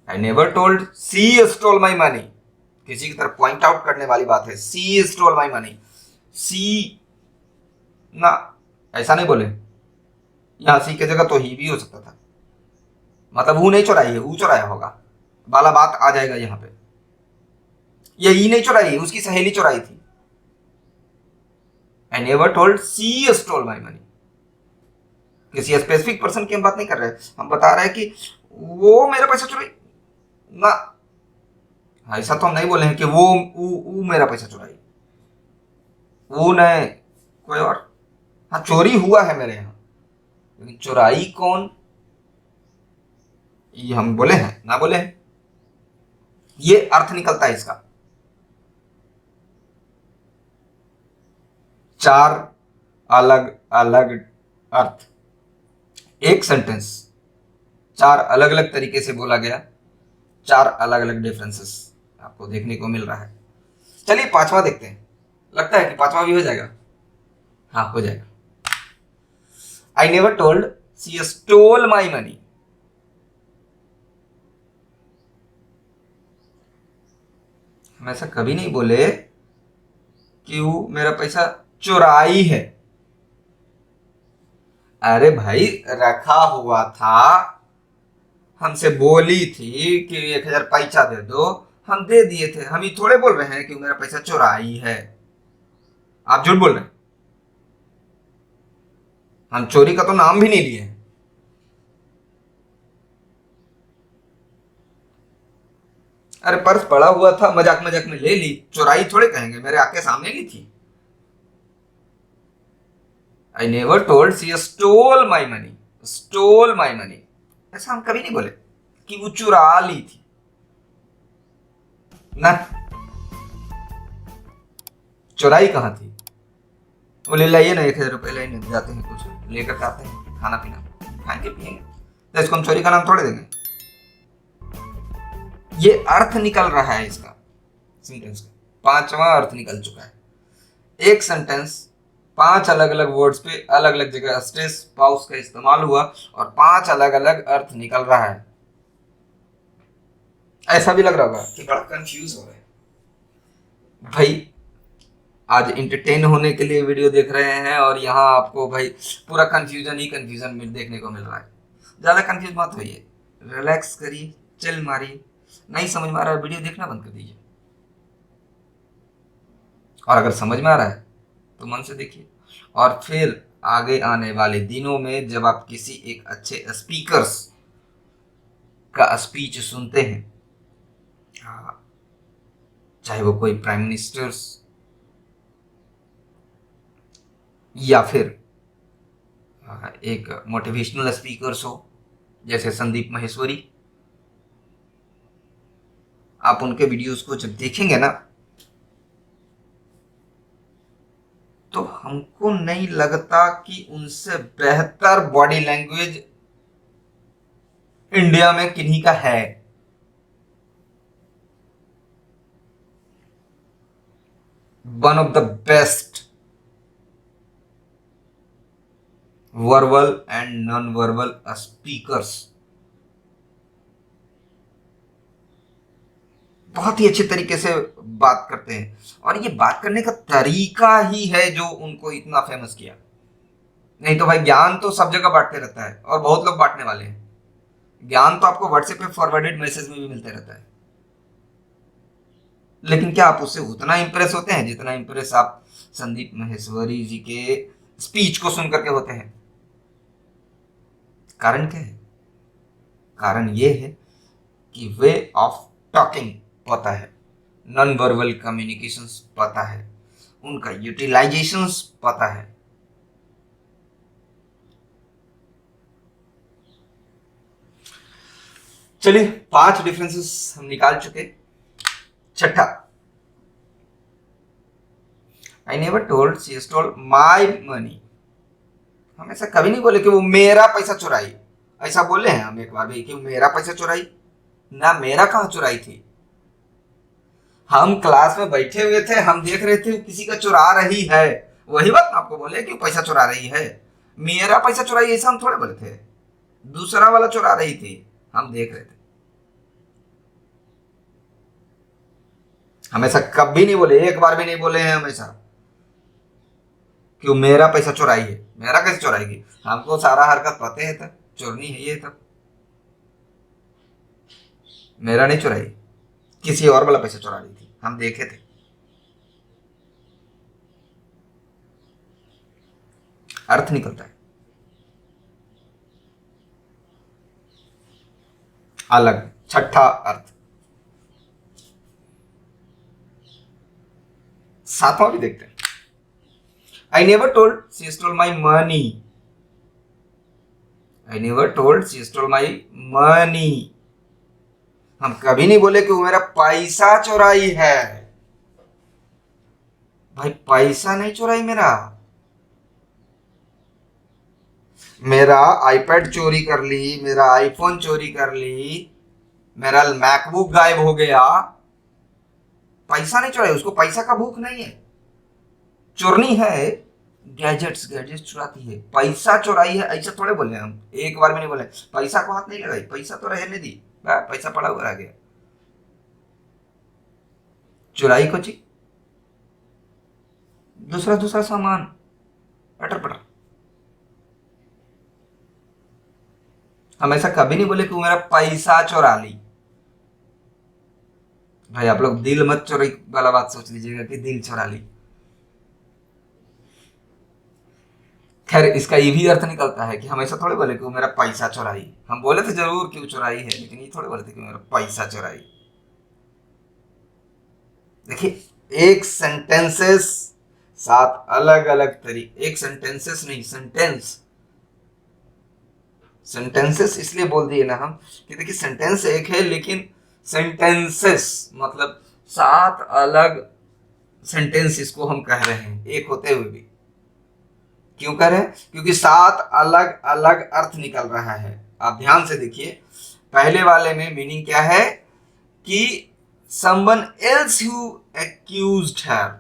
आई never told she stole my money, किसी की तरफ पॉइंट आउट करने वाली बात है। She stole my money, she ना, ऐसा नहीं बोले। यहां सी की जगह तो ही भी हो सकता था, मतलब वो नहीं चुराई है, वो चुराया होगा वाला बात आ जाएगा यहां पे। ये ही नहीं चुराई, उसकी सहेली चुराई थी। आई never told she stole my money. किसी स्पेसिफिक पर्सन की हम बात नहीं कर रहे, हम बता रहे हैं कि वो मेरा पैसा चुराई ना। ऐसा तो हम नहीं बोले हैं कि वो मेरा पैसा चुराई, वो नहीं, कोई और। हाँ, चोरी हुआ है मेरे यहां, लेकिन चुराई कौन, ये हम बोले हैं ना बोले हैं? ये अर्थ निकलता है इसका। 4 अलग अलग अर्थ, एक सेंटेंस 4 अलग अलग तरीके से बोला गया, 4 अलग अलग डिफरेंसेस आपको देखने को मिल रहा है। चलिए 5वां देखते हैं। लगता है कि 5वां भी हो जाएगा। हाँ, हो जाएगा। आई never told she stole my money. हम ऐसा कभी नहीं बोले कि वो मेरा पैसा चुराई है। अरे भाई रखा हुआ था, हमसे बोली थी कि 1,000 पैसा दे दो, हम दे दिए थे। हम ही थोड़े बोल रहे हैं कि मेरा पैसा चुराई है। आप झूठ बोल रहे हैं। हम चोरी का तो नाम भी नहीं लिए हैं। अरे पर्स पड़ा हुआ था, मजाक मजाक में ले ली, चुराई थोड़े कहेंगे, मेरे आके सामने ली थी। आई never told she stole my money, stall my money. ऐसा हम कभी नहीं बोले कि वो चुरा ली थी ना। चुराई कहां थी? बोले लाइए ना 1,000 रुपए, लाइए जाते हैं, कुछ लेकर आते हैं, खाना पीना खाएंगे पिएंगे, तो इसको हम चोरी का नाम थोड़े देंगे। ये अर्थ निकल रहा है इसका सेंटेंस का, 5वां अर्थ निकल चुका है। एक सेंटेंस 5 अलग अलग वर्ड्स पे अलग अलग जगह स्ट्रेस पाउस का इस्तेमाल हुआ और 5 अलग अलग अर्थ निकल रहा है। ऐसा भी लग रहा होगा कि बड़ा कंफ्यूज हो रहा है। भाई आज इंटरटेन होने के लिए वीडियो देख रहे हैं और यहाँ आपको भाई पूरा कंफ्यूजन ही कंफ्यूजन में देखने को मिल रहा है। ज्यादा कंफ्यूज मत होइए, रिलैक्स करिए, चिल मारिए। नहीं समझ में आ रहा है वीडियो देखना बंद कर दीजिए, और अगर समझ में आ रहा है तो मन से देखिए। और फिर आगे आने वाले दिनों में जब आप किसी एक अच्छे स्पीकर्स का स्पीच सुनते हैं, चाहे वो कोई प्राइम मिनिस्टर्स या फिर एक मोटिवेशनल स्पीकर्स हो जैसे संदीप माहेश्वरी, आप उनके वीडियोस को जब देखेंगे ना तो हमको नहीं लगता कि उनसे बेहतर बॉडी लैंग्वेज इंडिया में किन्हीं का है। One of the best verbal and non verbal speakers, बहुत ही अच्छे तरीके से बात करते हैं और ये बात करने का तरीका ही है जो उनको इतना फेमस किया। नहीं तो भाई ज्ञान तो सब जगह बांटते रहता है और बहुत लोग बांटने वाले हैं। ज्ञान तो आपको व्हाट्सएप पे फॉरवर्डेड मैसेज में भी मिलते रहता है, लेकिन क्या आप उससे उतना इंप्रेस होते हैं जितना इंप्रेस आप संदीप माहेश्वरी जी के स्पीच को सुन करके होते हैं? कारण क्या है? कारण ये है कि वे ऑफ टॉकिंग पता है, नॉन वर्बल कम्युनिकेशंस पता है, उनका यूटिलाइजेशंस पता है। चलिए 5 डिफरेंसेस हम निकाल चुके। छठा, आई never told she stole my money. हम ऐसा कभी नहीं बोले कि वो मेरा पैसा चुराई। ऐसा बोले हैं हम एक बार भी कि मेरा पैसा चुराई? ना, मेरा कहां चुराई थी। हम क्लास में बैठे हुए थे, हम देख रहे थे किसी का चुरा रही है, वही बात आपको बोले कि पैसा चुरा रही है। मेरा पैसा चुराई ऐसा हम थोड़े बोले थे, दूसरा वाला चुरा रही थी, हम देख रहे थे। हमेशा कभी नहीं बोले, एक बार भी नहीं बोले हैं हमेशा कि वो मेरा पैसा चुराई है। मेरा कैसे चुराएगी? हमको सारा हरकत पता है, तब चोरनी है ये, तब मेरा नहीं चुराई, किसी और वाला पैसा चुरा रही थी, हम देखे थे। अर्थ निकलता है अलग। छठा अर्थ, 7वां भी देखते हैं। I never told she stole my money. I never told she stole my money. हम कभी नहीं बोले कि वो मेरा पैसा चुराई है। भाई पैसा नहीं चुराई मेरा, मेरा आईपैड चोरी कर ली, मेरा आईफोन चोरी कर ली, मेरा मैकबुक गायब हो गया। पैसा नहीं चुराई, उसको पैसा का भूख नहीं है। चोरनी है गैजेट्स, गैजेट्स चुराती है। पैसा चुराई है ऐसा थोड़े बोले हम, एक बार भी नहीं बोले। पैसा को हाथ नहीं लगाई, पैसा तो रहने दी, पैसा पड़ा हुआ रह गया। चुराई को जी दूसरा दूसरा सामान पटर पटर। हम ऐसा कभी नहीं बोले कि वो मेरा पैसा चुरा ली। भाई आप लोग दिल मत चोरी वाला बात सोच लीजिएगा कि दिल चुरा ली। खैर इसका ये भी अर्थ निकलता है कि हम ऐसा थोड़े बोले कि वो मेरा पैसा चुराई। हम बोले थे जरूर कि वो चुराई है, लेकिन ये थोड़े बोले थे कि मेरा पैसा चुराई। देखिए एक सेंटेंसेस 7 अलग अलग तरीके, एक सेंटेंसेस नहीं सेंटेंस, सेंटेंसेस इसलिए बोल दिए ना हम कि देखिए सेंटेंस एक है लेकिन सेंटेंसेस मतलब 7 अलग सेंटेंस इसको हम कह रहे हैं एक होते हुए भी। क्यों कह रहे हैं? क्योंकि 7 अलग अलग अर्थ निकल रहा है। आप ध्यान से देखिए, पहले वाले में मीनिंग क्या है कि someone else who accused her,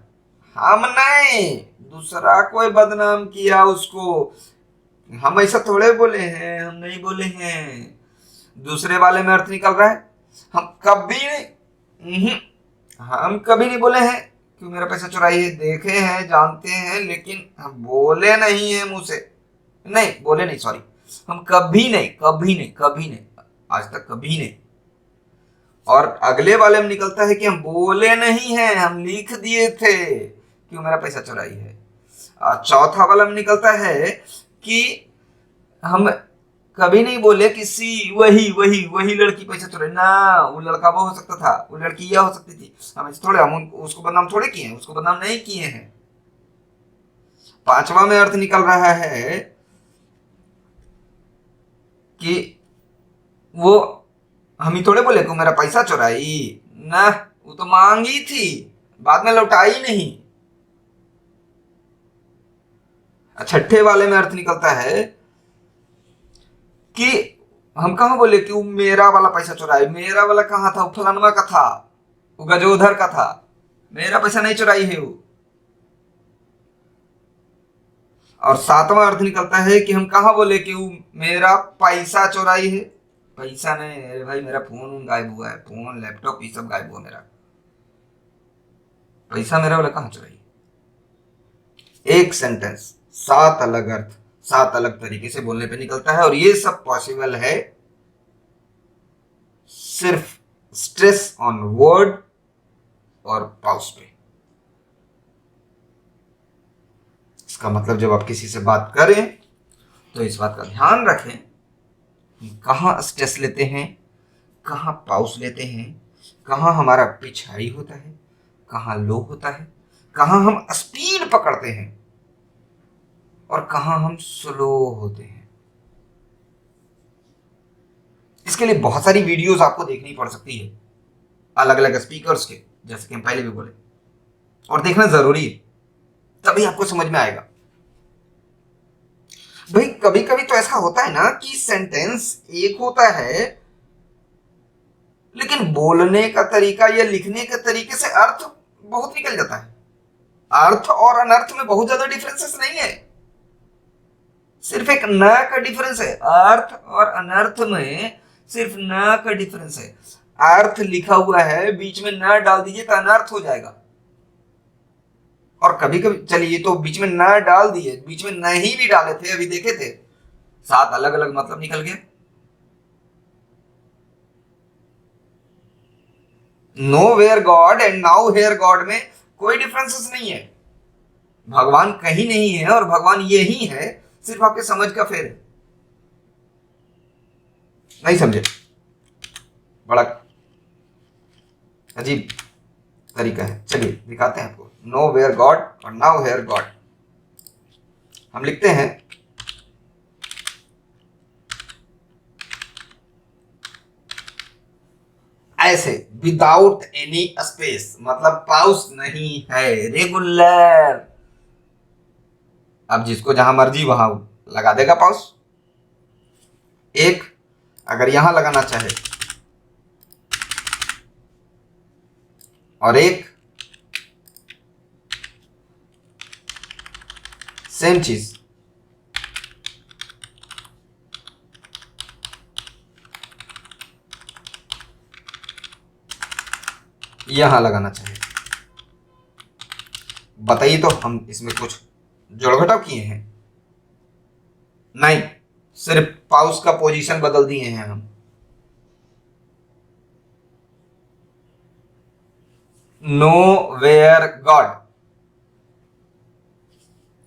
हमने दूसरा कोई बदनाम किया उसको। हम ऐसा थोड़े बोले हैं, हम नहीं बोले हैं। दूसरे वाले में अर्थ निकल रहा है हम कभी नहीं, हम कभी नहीं बोले हैं कि मेरा पैसा चुराई है। देखे हैं, जानते हैं, लेकिन हम बोले नहीं है मुंह से, नहीं बोले नहीं, सॉरी, हम कभी नहीं कभी नहीं कभी नहीं, आज तक कभी नहीं। और अगले वाले में निकलता है कि हम बोले नहीं है, हम लिख दिए थे कि मेरा पैसा चुराई है। और चौथा वाला में निकलता है कि हम कभी नहीं बोले किसी वही लड़की पैसा चुराई ना, वो लड़का वो हो सकता था, वो लड़की यह हो सकती थी। हम थोड़े, हम उसको बदनाम थोड़े किए हैं, उसको बदनाम नहीं किए हैं। पांचवा में अर्थ निकल रहा है कि वो हम ही थोड़े बोले कि मेरा पैसा चुराई ना, वो तो मांगी थी, बाद में लौटाई नहीं। छठे वाले में अर्थ निकलता है कि हम कहा बोले कि वो मेरा वाला पैसा चुराई। मेरा वाला कहाँ था? वो फलानवा का था, वो गजोधर का था, मेरा पैसा नहीं चुराई है वो। और सातवां अर्थ निकलता है कि हम कहा बोले कि वो मेरा पैसा चुराई है। पैसा नहीं, अरे भाई मेरा फोन गायब हुआ है, फोन लैपटॉप ये सब गायब हुआ मेरा, पैसा मेरा वाला कहाँ चुराई? एक सेंटेंस 7 अलग अर्थ 7 अलग तरीके से बोलने पे निकलता है। और ये सब पॉसिबल है सिर्फ स्ट्रेस ऑन वर्ड और पाउस पे। इसका मतलब जब आप किसी से बात करें तो इस बात का ध्यान रखें कहाँ स्ट्रेस लेते हैं, कहाँ पाउस लेते हैं, कहाँ हमारा पिच हाई होता है, कहाँ लो होता है, कहाँ हम स्पीड पकड़ते हैं और कहाँ हम स्लो होते हैं। इसके लिए बहुत सारी वीडियोस आपको देखनी पड़ सकती है अलग अलग स्पीकर्स के, जैसे कि हम पहले भी बोले, और देखना जरूरी है, तभी आपको समझ में आएगा। भाई कभी कभी तो ऐसा होता है ना कि सेंटेंस एक होता है लेकिन बोलने का तरीका या लिखने के तरीके से अर्थ बहुत निकल जाता है। अर्थ और अनर्थ में बहुत ज्यादा डिफरेंसेस नहीं है, सिर्फ एक न का डिफरेंस है। अर्थ और अनर्थ में सिर्फ न का डिफरेंस है। अर्थ लिखा हुआ है, बीच में न डाल दीजिए तो अनर्थ हो जाएगा। और कभी कभी चलिए तो बीच में न डाल दिए, बीच में नहीं भी डाले थे, अभी देखे थे, 7 अलग अलग मतलब निकल गए। No where God and now here God में कोई डिफरेंसेस नहीं है। भगवान कहीं नहीं है और भगवान यही है, सिर्फ आपके समझ का फेर है। नहीं समझे? बड़ा अजीब तरीका है। चलिए दिखाते हैं आपको। नो वेयर गॉड और नाउ हेयर गॉड हम लिखते हैं ऐसे, विदाउट एनी स्पेस, मतलब पाउस नहीं है, रेगुलर। अब जिसको जहां मर्जी वहां लगा देगा पाउस। एक अगर यहां लगाना चाहे और एक सेम चीज यहां लगाना चाहे, बताइए तो, हम इसमें कुछ जोड़ घटाव किए हैं? नहीं, सिर्फ पाउस का पोजीशन बदल दिए हैं हम। नो वेयर गॉड,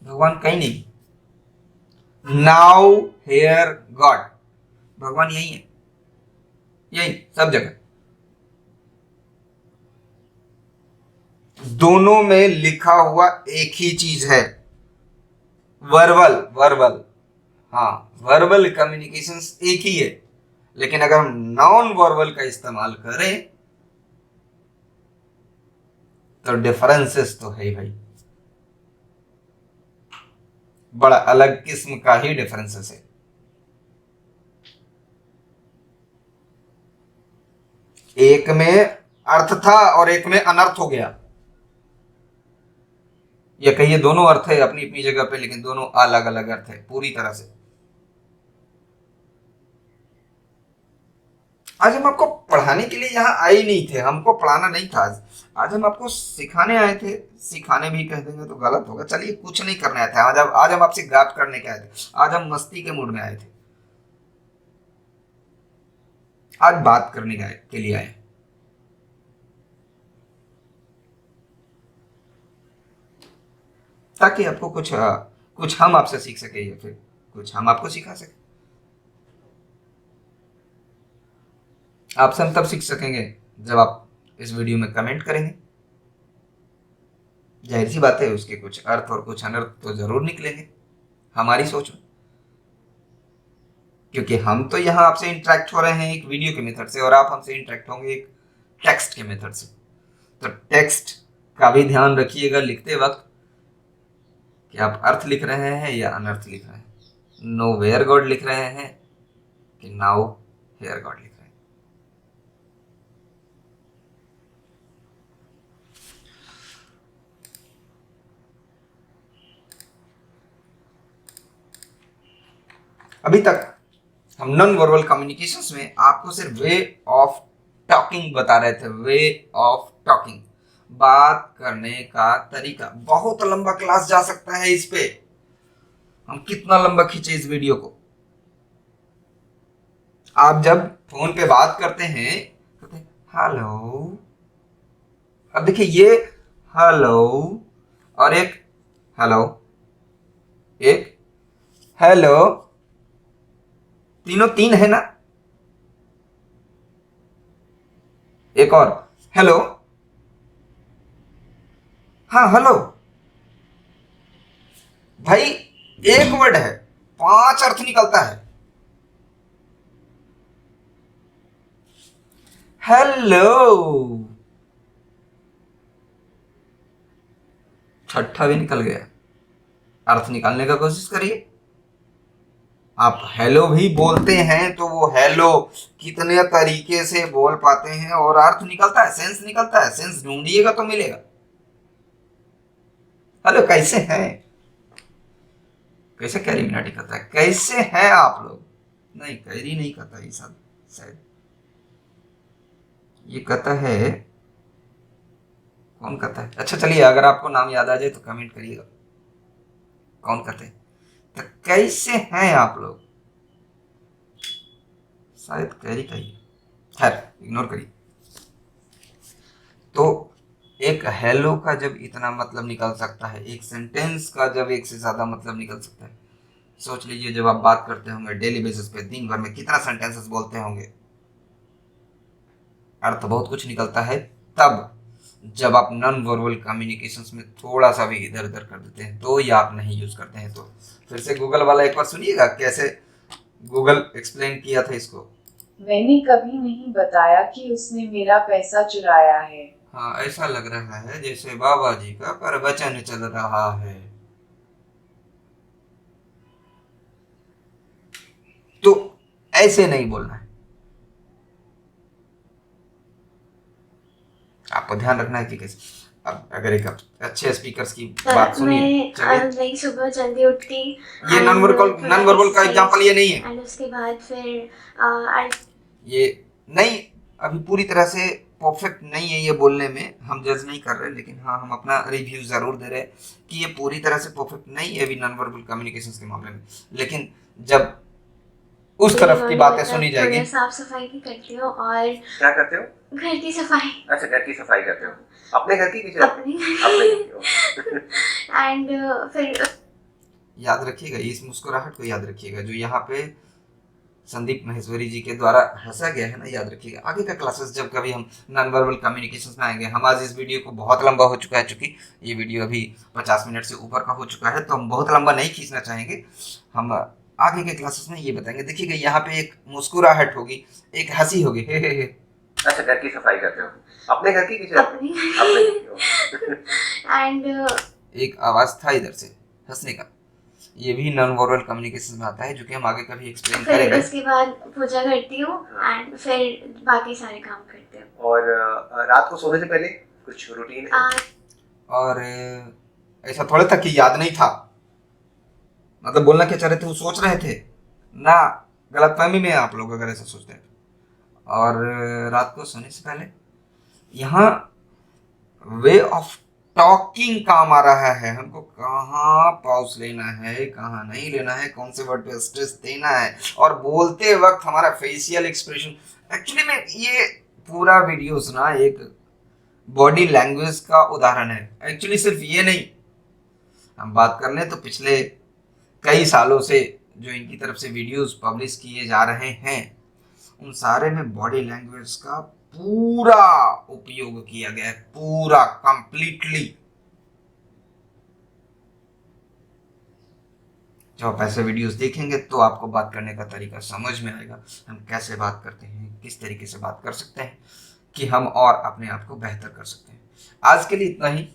भगवान कहीं नहीं। नाउ हेयर गॉड, भगवान यही है, यही सब जगह। दोनों में लिखा हुआ एक ही चीज है, वर्बल। वर्बल, हाँ, वर्बल कम्युनिकेशंस एक ही है, लेकिन अगर हम नॉन वर्बल का इस्तेमाल करें तो डिफरेंसेस तो है भाई, बड़ा अलग किस्म का ही डिफरेंसेस है। एक में अर्थ था और एक में अनर्थ हो गया, या कहिए दोनों अर्थ है अपनी अपनी जगह पे, लेकिन दोनों अलग अलग अर्थ है पूरी तरह से। आज हम आपको पढ़ाने के लिए यहाँ आए नहीं थे, हमको पढ़ाना नहीं था आज हम आपको सिखाने आए थे। सिखाने भी कह देंगे तो गलत होगा, चलिए कुछ नहीं करने आए थे आज हम आपसे बात करने के आए थे, आज हम मस्ती के मूड में आए थे, आज बात करने के लिए आए। ताकि आपको कुछ हम आपसे सीख सके या फिर कुछ हम आपको सिखा सके। आपसे हम तब सीख सकेंगे जब आप इस वीडियो में कमेंट करेंगे। जाहिर सी बात है, उसके कुछ अर्थ और कुछ अनर्थ तो जरूर निकलेंगे हमारी सोच में, क्योंकि हम तो यहाँ आपसे इंटरेक्ट हो रहे हैं एक वीडियो के मेथड से, और आप हमसे इंटरेक्ट होंगे एक टेक्स्ट के मेथड से। तो टेक्स्ट का भी ध्यान रखिएगा लिखते वक्त कि आप अर्थ लिख रहे हैं या अनर्थ लिख रहे हैं, नो वेयर गॉड लिख रहे हैं कि नाउ हेयर गॉड लिख रहे हैं। अभी तक हम नॉन वर्बल कम्युनिकेशंस में आपको सिर्फ वे ऑफ टॉकिंग बता रहे थे, वे ऑफ टॉकिंग, बात करने का तरीका। बहुत लंबा क्लास जा सकता है इस पे, हम कितना लंबा खींचे इस वीडियो को। आप जब फोन पे बात करते हैं हेलो, अब देखिए ये हेलो और एक हेलो, एक हेलो, तीनों तीन है ना। एक और हेलो, हाँ हेलो, भाई एक वर्ड है 5 अर्थ निकलता है। हेलो, छठा भी निकल गया। अर्थ निकालने का कोशिश करिए। आप हेलो भी बोलते हैं तो वो हेलो कितने तरीके से बोल पाते हैं और अर्थ निकलता है, सेंस निकलता है। सेंस ढूंढिएगा तो मिलेगा। हेलो कैसे हैं, कैसे कैरी मिनाटी करता है, कैसे हैं आप लोग, नहीं कैरी नहीं करता ये सब, शायद ये कहता है, कौन कहता है। अच्छा चलिए, अगर आपको नाम याद आ जाए तो कमेंट करिएगा कौन कहते हैं। तो कैसे हैं आप लोग, शायद कैरी का ही, खैर इग्नोर करिए। तो एक हेलो का जब इतना मतलब निकल सकता है, एक सेंटेंस का जब एक से ज्यादा मतलब निकल सकता है, सोच लीजिए जब आप बात करते होंगे डेली बेसिस पे, दिन भर में कितना सेंटेंसेस बोलते होंगे, अर्थ बहुत कुछ निकलता है। तब जब आप नॉन वर्बल कम्युनिकेशंस में थोड़ा सा भी इधर उधर कर देते हैं तो, या आप नहीं यूज करते हैं तो, फिर से गूगल वाला एक बार सुनिएगा कैसे गूगल एक्सप्लेन किया था इसको। मैंने कभी नहीं बताया कि उसने मेरा पैसा चुराया है। हाँ, ऐसा लग रहा है जैसे बाबा जी का प्रवचन चल रहा है। तो ऐसे नहीं बोलना है, आपको ध्यान रखना है कि कैसे। अब अगर एक अच्छे स्पीकर्स की बात सुनिए, मैं सुबह जल्दी उठती, ये नॉन वर्बल का एग्जांपल ये नहीं है, एंड उसके बाद फिर ये नहीं, अभी पूरी तरह से परफेक्ट नहीं है ये बोलने में, हम जज नहीं कर रहे, लेकिन हाँ हम अपना रिव्यू ज़रूर दे रहे हैं कि ये पूरी तरह से परफेक्ट नहीं है अभी नॉन वर्बल कम्युनिकेशन के मामले में। लेकिन जब उस तरफ की बातें सुनी जाएगी। थोड़ा साफ सफाई भी करती हूँ और क्या करते हो? घर की सफाई। अच्छा, घर की सफाई करते हो? अपने घर की कि अपने अपने घर की? एंड फिर याद रखिएगा, इस मुस्कुराहट को याद रखिएगा जो यहाँ पे संदीप महेश्वरी जी के द्वारा हंसा गया है ना, याद रखिएगा। आगे का क्लासेस जब कभी हम नॉन वर्बल कम्युनिकेशन में आएंगे, हम आज इस वीडियो को बहुत लंबा हो चुका है, चूंकि ये वीडियो अभी 50 मिनट से ऊपर का हो चुका है, तो हम बहुत लंबा नहीं खींचना चाहेंगे। हम आगे के क्लासेस में ये बताएंगे। देखिएगा यहाँ पे एक मुस्कुराहट होगी, एक हंसी होगी, हे। अच्छा, घर की सफाई करते हो? अपने घर की कि अपने अपने घर की? एंड एक आवाज था इधर से हंसने का, ये भी नॉन वर्बल कम्युनिकेशन में आता है, जो कि हम आगे कभी एक्सप्लेन फिर करेंगे। उसके बाद पूजा करती हूँ एंड फिर बाकी सारे काम करती हूँ। और रात को सोने से पहले कुछ रूटीन है? और ऐसा थोड़ा था कि याद नहीं था, मतलब बोलना क्या चाह रहे थे वो सोच रहे थे ना, गलतफहमी में आप लोग अगर ऐसा सोचते हैं। और रात को सोने से पहले यहाँ वे ऑफ टॉकिंग काम आ रहा है, हमको कहाँ पॉज लेना है, कहाँ नहीं लेना है, कौन से वर्ड पे स्ट्रेस देना है, और बोलते वक्त हमारा फेशियल एक्सप्रेशन। एक्चुअली में ये पूरा वीडियोस ना एक बॉडी लैंग्वेज का उदाहरण है। एक्चुअली सिर्फ ये नहीं, हम बात कर लें तो पिछले कई सालों से जो इनकी तरफ से वीडियोस पब्लिश किए जा रहे हैं, उन सारे में बॉडी लैंग्वेज का पूरा उपयोग किया गया है, पूरा कंप्लीटली। जब आप ऐसे वीडियोस देखेंगे तो आपको बात करने का तरीका समझ में आएगा, हम कैसे बात करते हैं, किस तरीके से बात कर सकते हैं कि हम और अपने आप को बेहतर कर सकते हैं। आज के लिए इतना ही।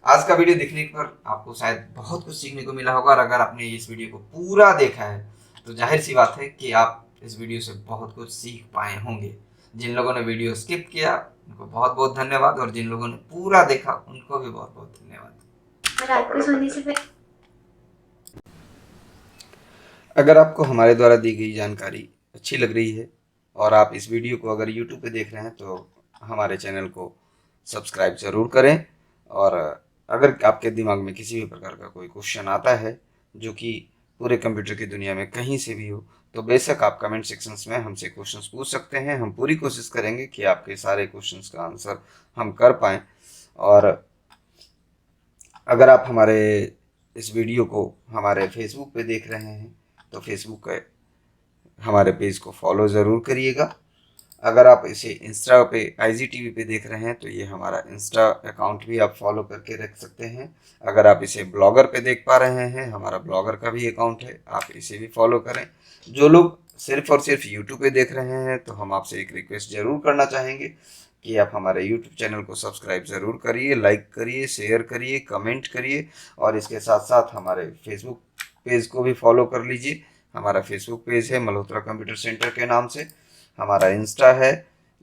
आज का वीडियो देखने पर आपको शायद बहुत कुछ सीखने को मिला होगा, और अगर आपने इस वीडियो को पूरा देखा है तो जाहिर सी बात है कि आप इस वीडियो से बहुत कुछ सीख पाए होंगे। जिन लोगों ने वीडियो स्किप किया उनको बहुत बहुत धन्यवाद, और जिन लोगों ने पूरा देखा उनको भी बहुत बहुत धन्यवाद। रात को सोने से पहले अगर आपको हमारे द्वारा दी गई जानकारी अच्छी लग रही है और आप इस वीडियो को अगर YouTube पे देख रहे हैं तो हमारे चैनल को सब्सक्राइब ज़रूर करें। और अगर आपके दिमाग में किसी भी प्रकार का कोई क्वेश्चन आता है जो कि पूरे कंप्यूटर की दुनिया में कहीं से भी हो, तो बेशक आप कमेंट सेक्शंस में हमसे क्वेश्चंस पूछ सकते हैं। हम पूरी कोशिश करेंगे कि आपके सारे क्वेश्चंस का आंसर हम कर पाएँ। और अगर आप हमारे इस वीडियो को हमारे फेसबुक पे देख रहे हैं तो फेसबुक के हमारे पेज को फॉलो ज़रूर करिएगा। अगर आप इसे इंस्टा पे IGTV पे देख रहे हैं तो ये हमारा इंस्टा अकाउंट भी आप फॉलो करके रख सकते हैं। अगर आप इसे ब्लॉगर पे देख पा रहे हैं, हमारा ब्लॉगर का भी अकाउंट है, आप इसे भी फॉलो करें। जो लोग सिर्फ और सिर्फ यूट्यूब पे देख रहे हैं तो हम आपसे एक रिक्वेस्ट ज़रूर करना चाहेंगे कि आप हमारे यूट्यूब चैनल को सब्सक्राइब ज़रूर करिए, लाइक करिए, शेयर करिए, कमेंट करिए, और इसके साथ साथ हमारे फेसबुक पेज को भी फॉलो कर लीजिए। हमारा फेसबुक पेज है मल्होत्रा कंप्यूटर सेंटर के नाम से। हमारा इंस्टा है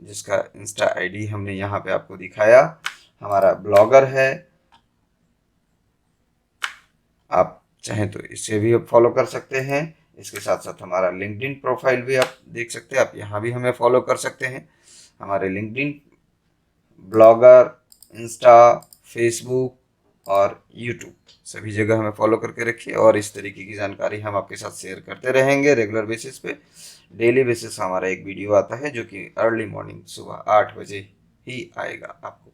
जिसका इंस्टा ID हमने यहाँ पे आपको दिखाया। हमारा ब्लॉगर है, आप चाहें तो इसे भी फॉलो कर सकते हैं। इसके साथ साथ हमारा लिंक्डइन प्रोफाइल भी आप देख सकते हैं, आप यहाँ भी हमें फॉलो कर सकते हैं। हमारे लिंक्डइन, ब्लॉगर, इंस्टा, फेसबुक और यूट्यूब सभी जगह हमें फॉलो करके रखिए, और इस तरीके की जानकारी हम आपके साथ शेयर करते रहेंगे रेगुलर बेसिस पे। डेली बेसिस हमारा एक वीडियो आता है जो कि अर्ली मॉर्निंग सुबह 8 बजे ही आएगा आपको।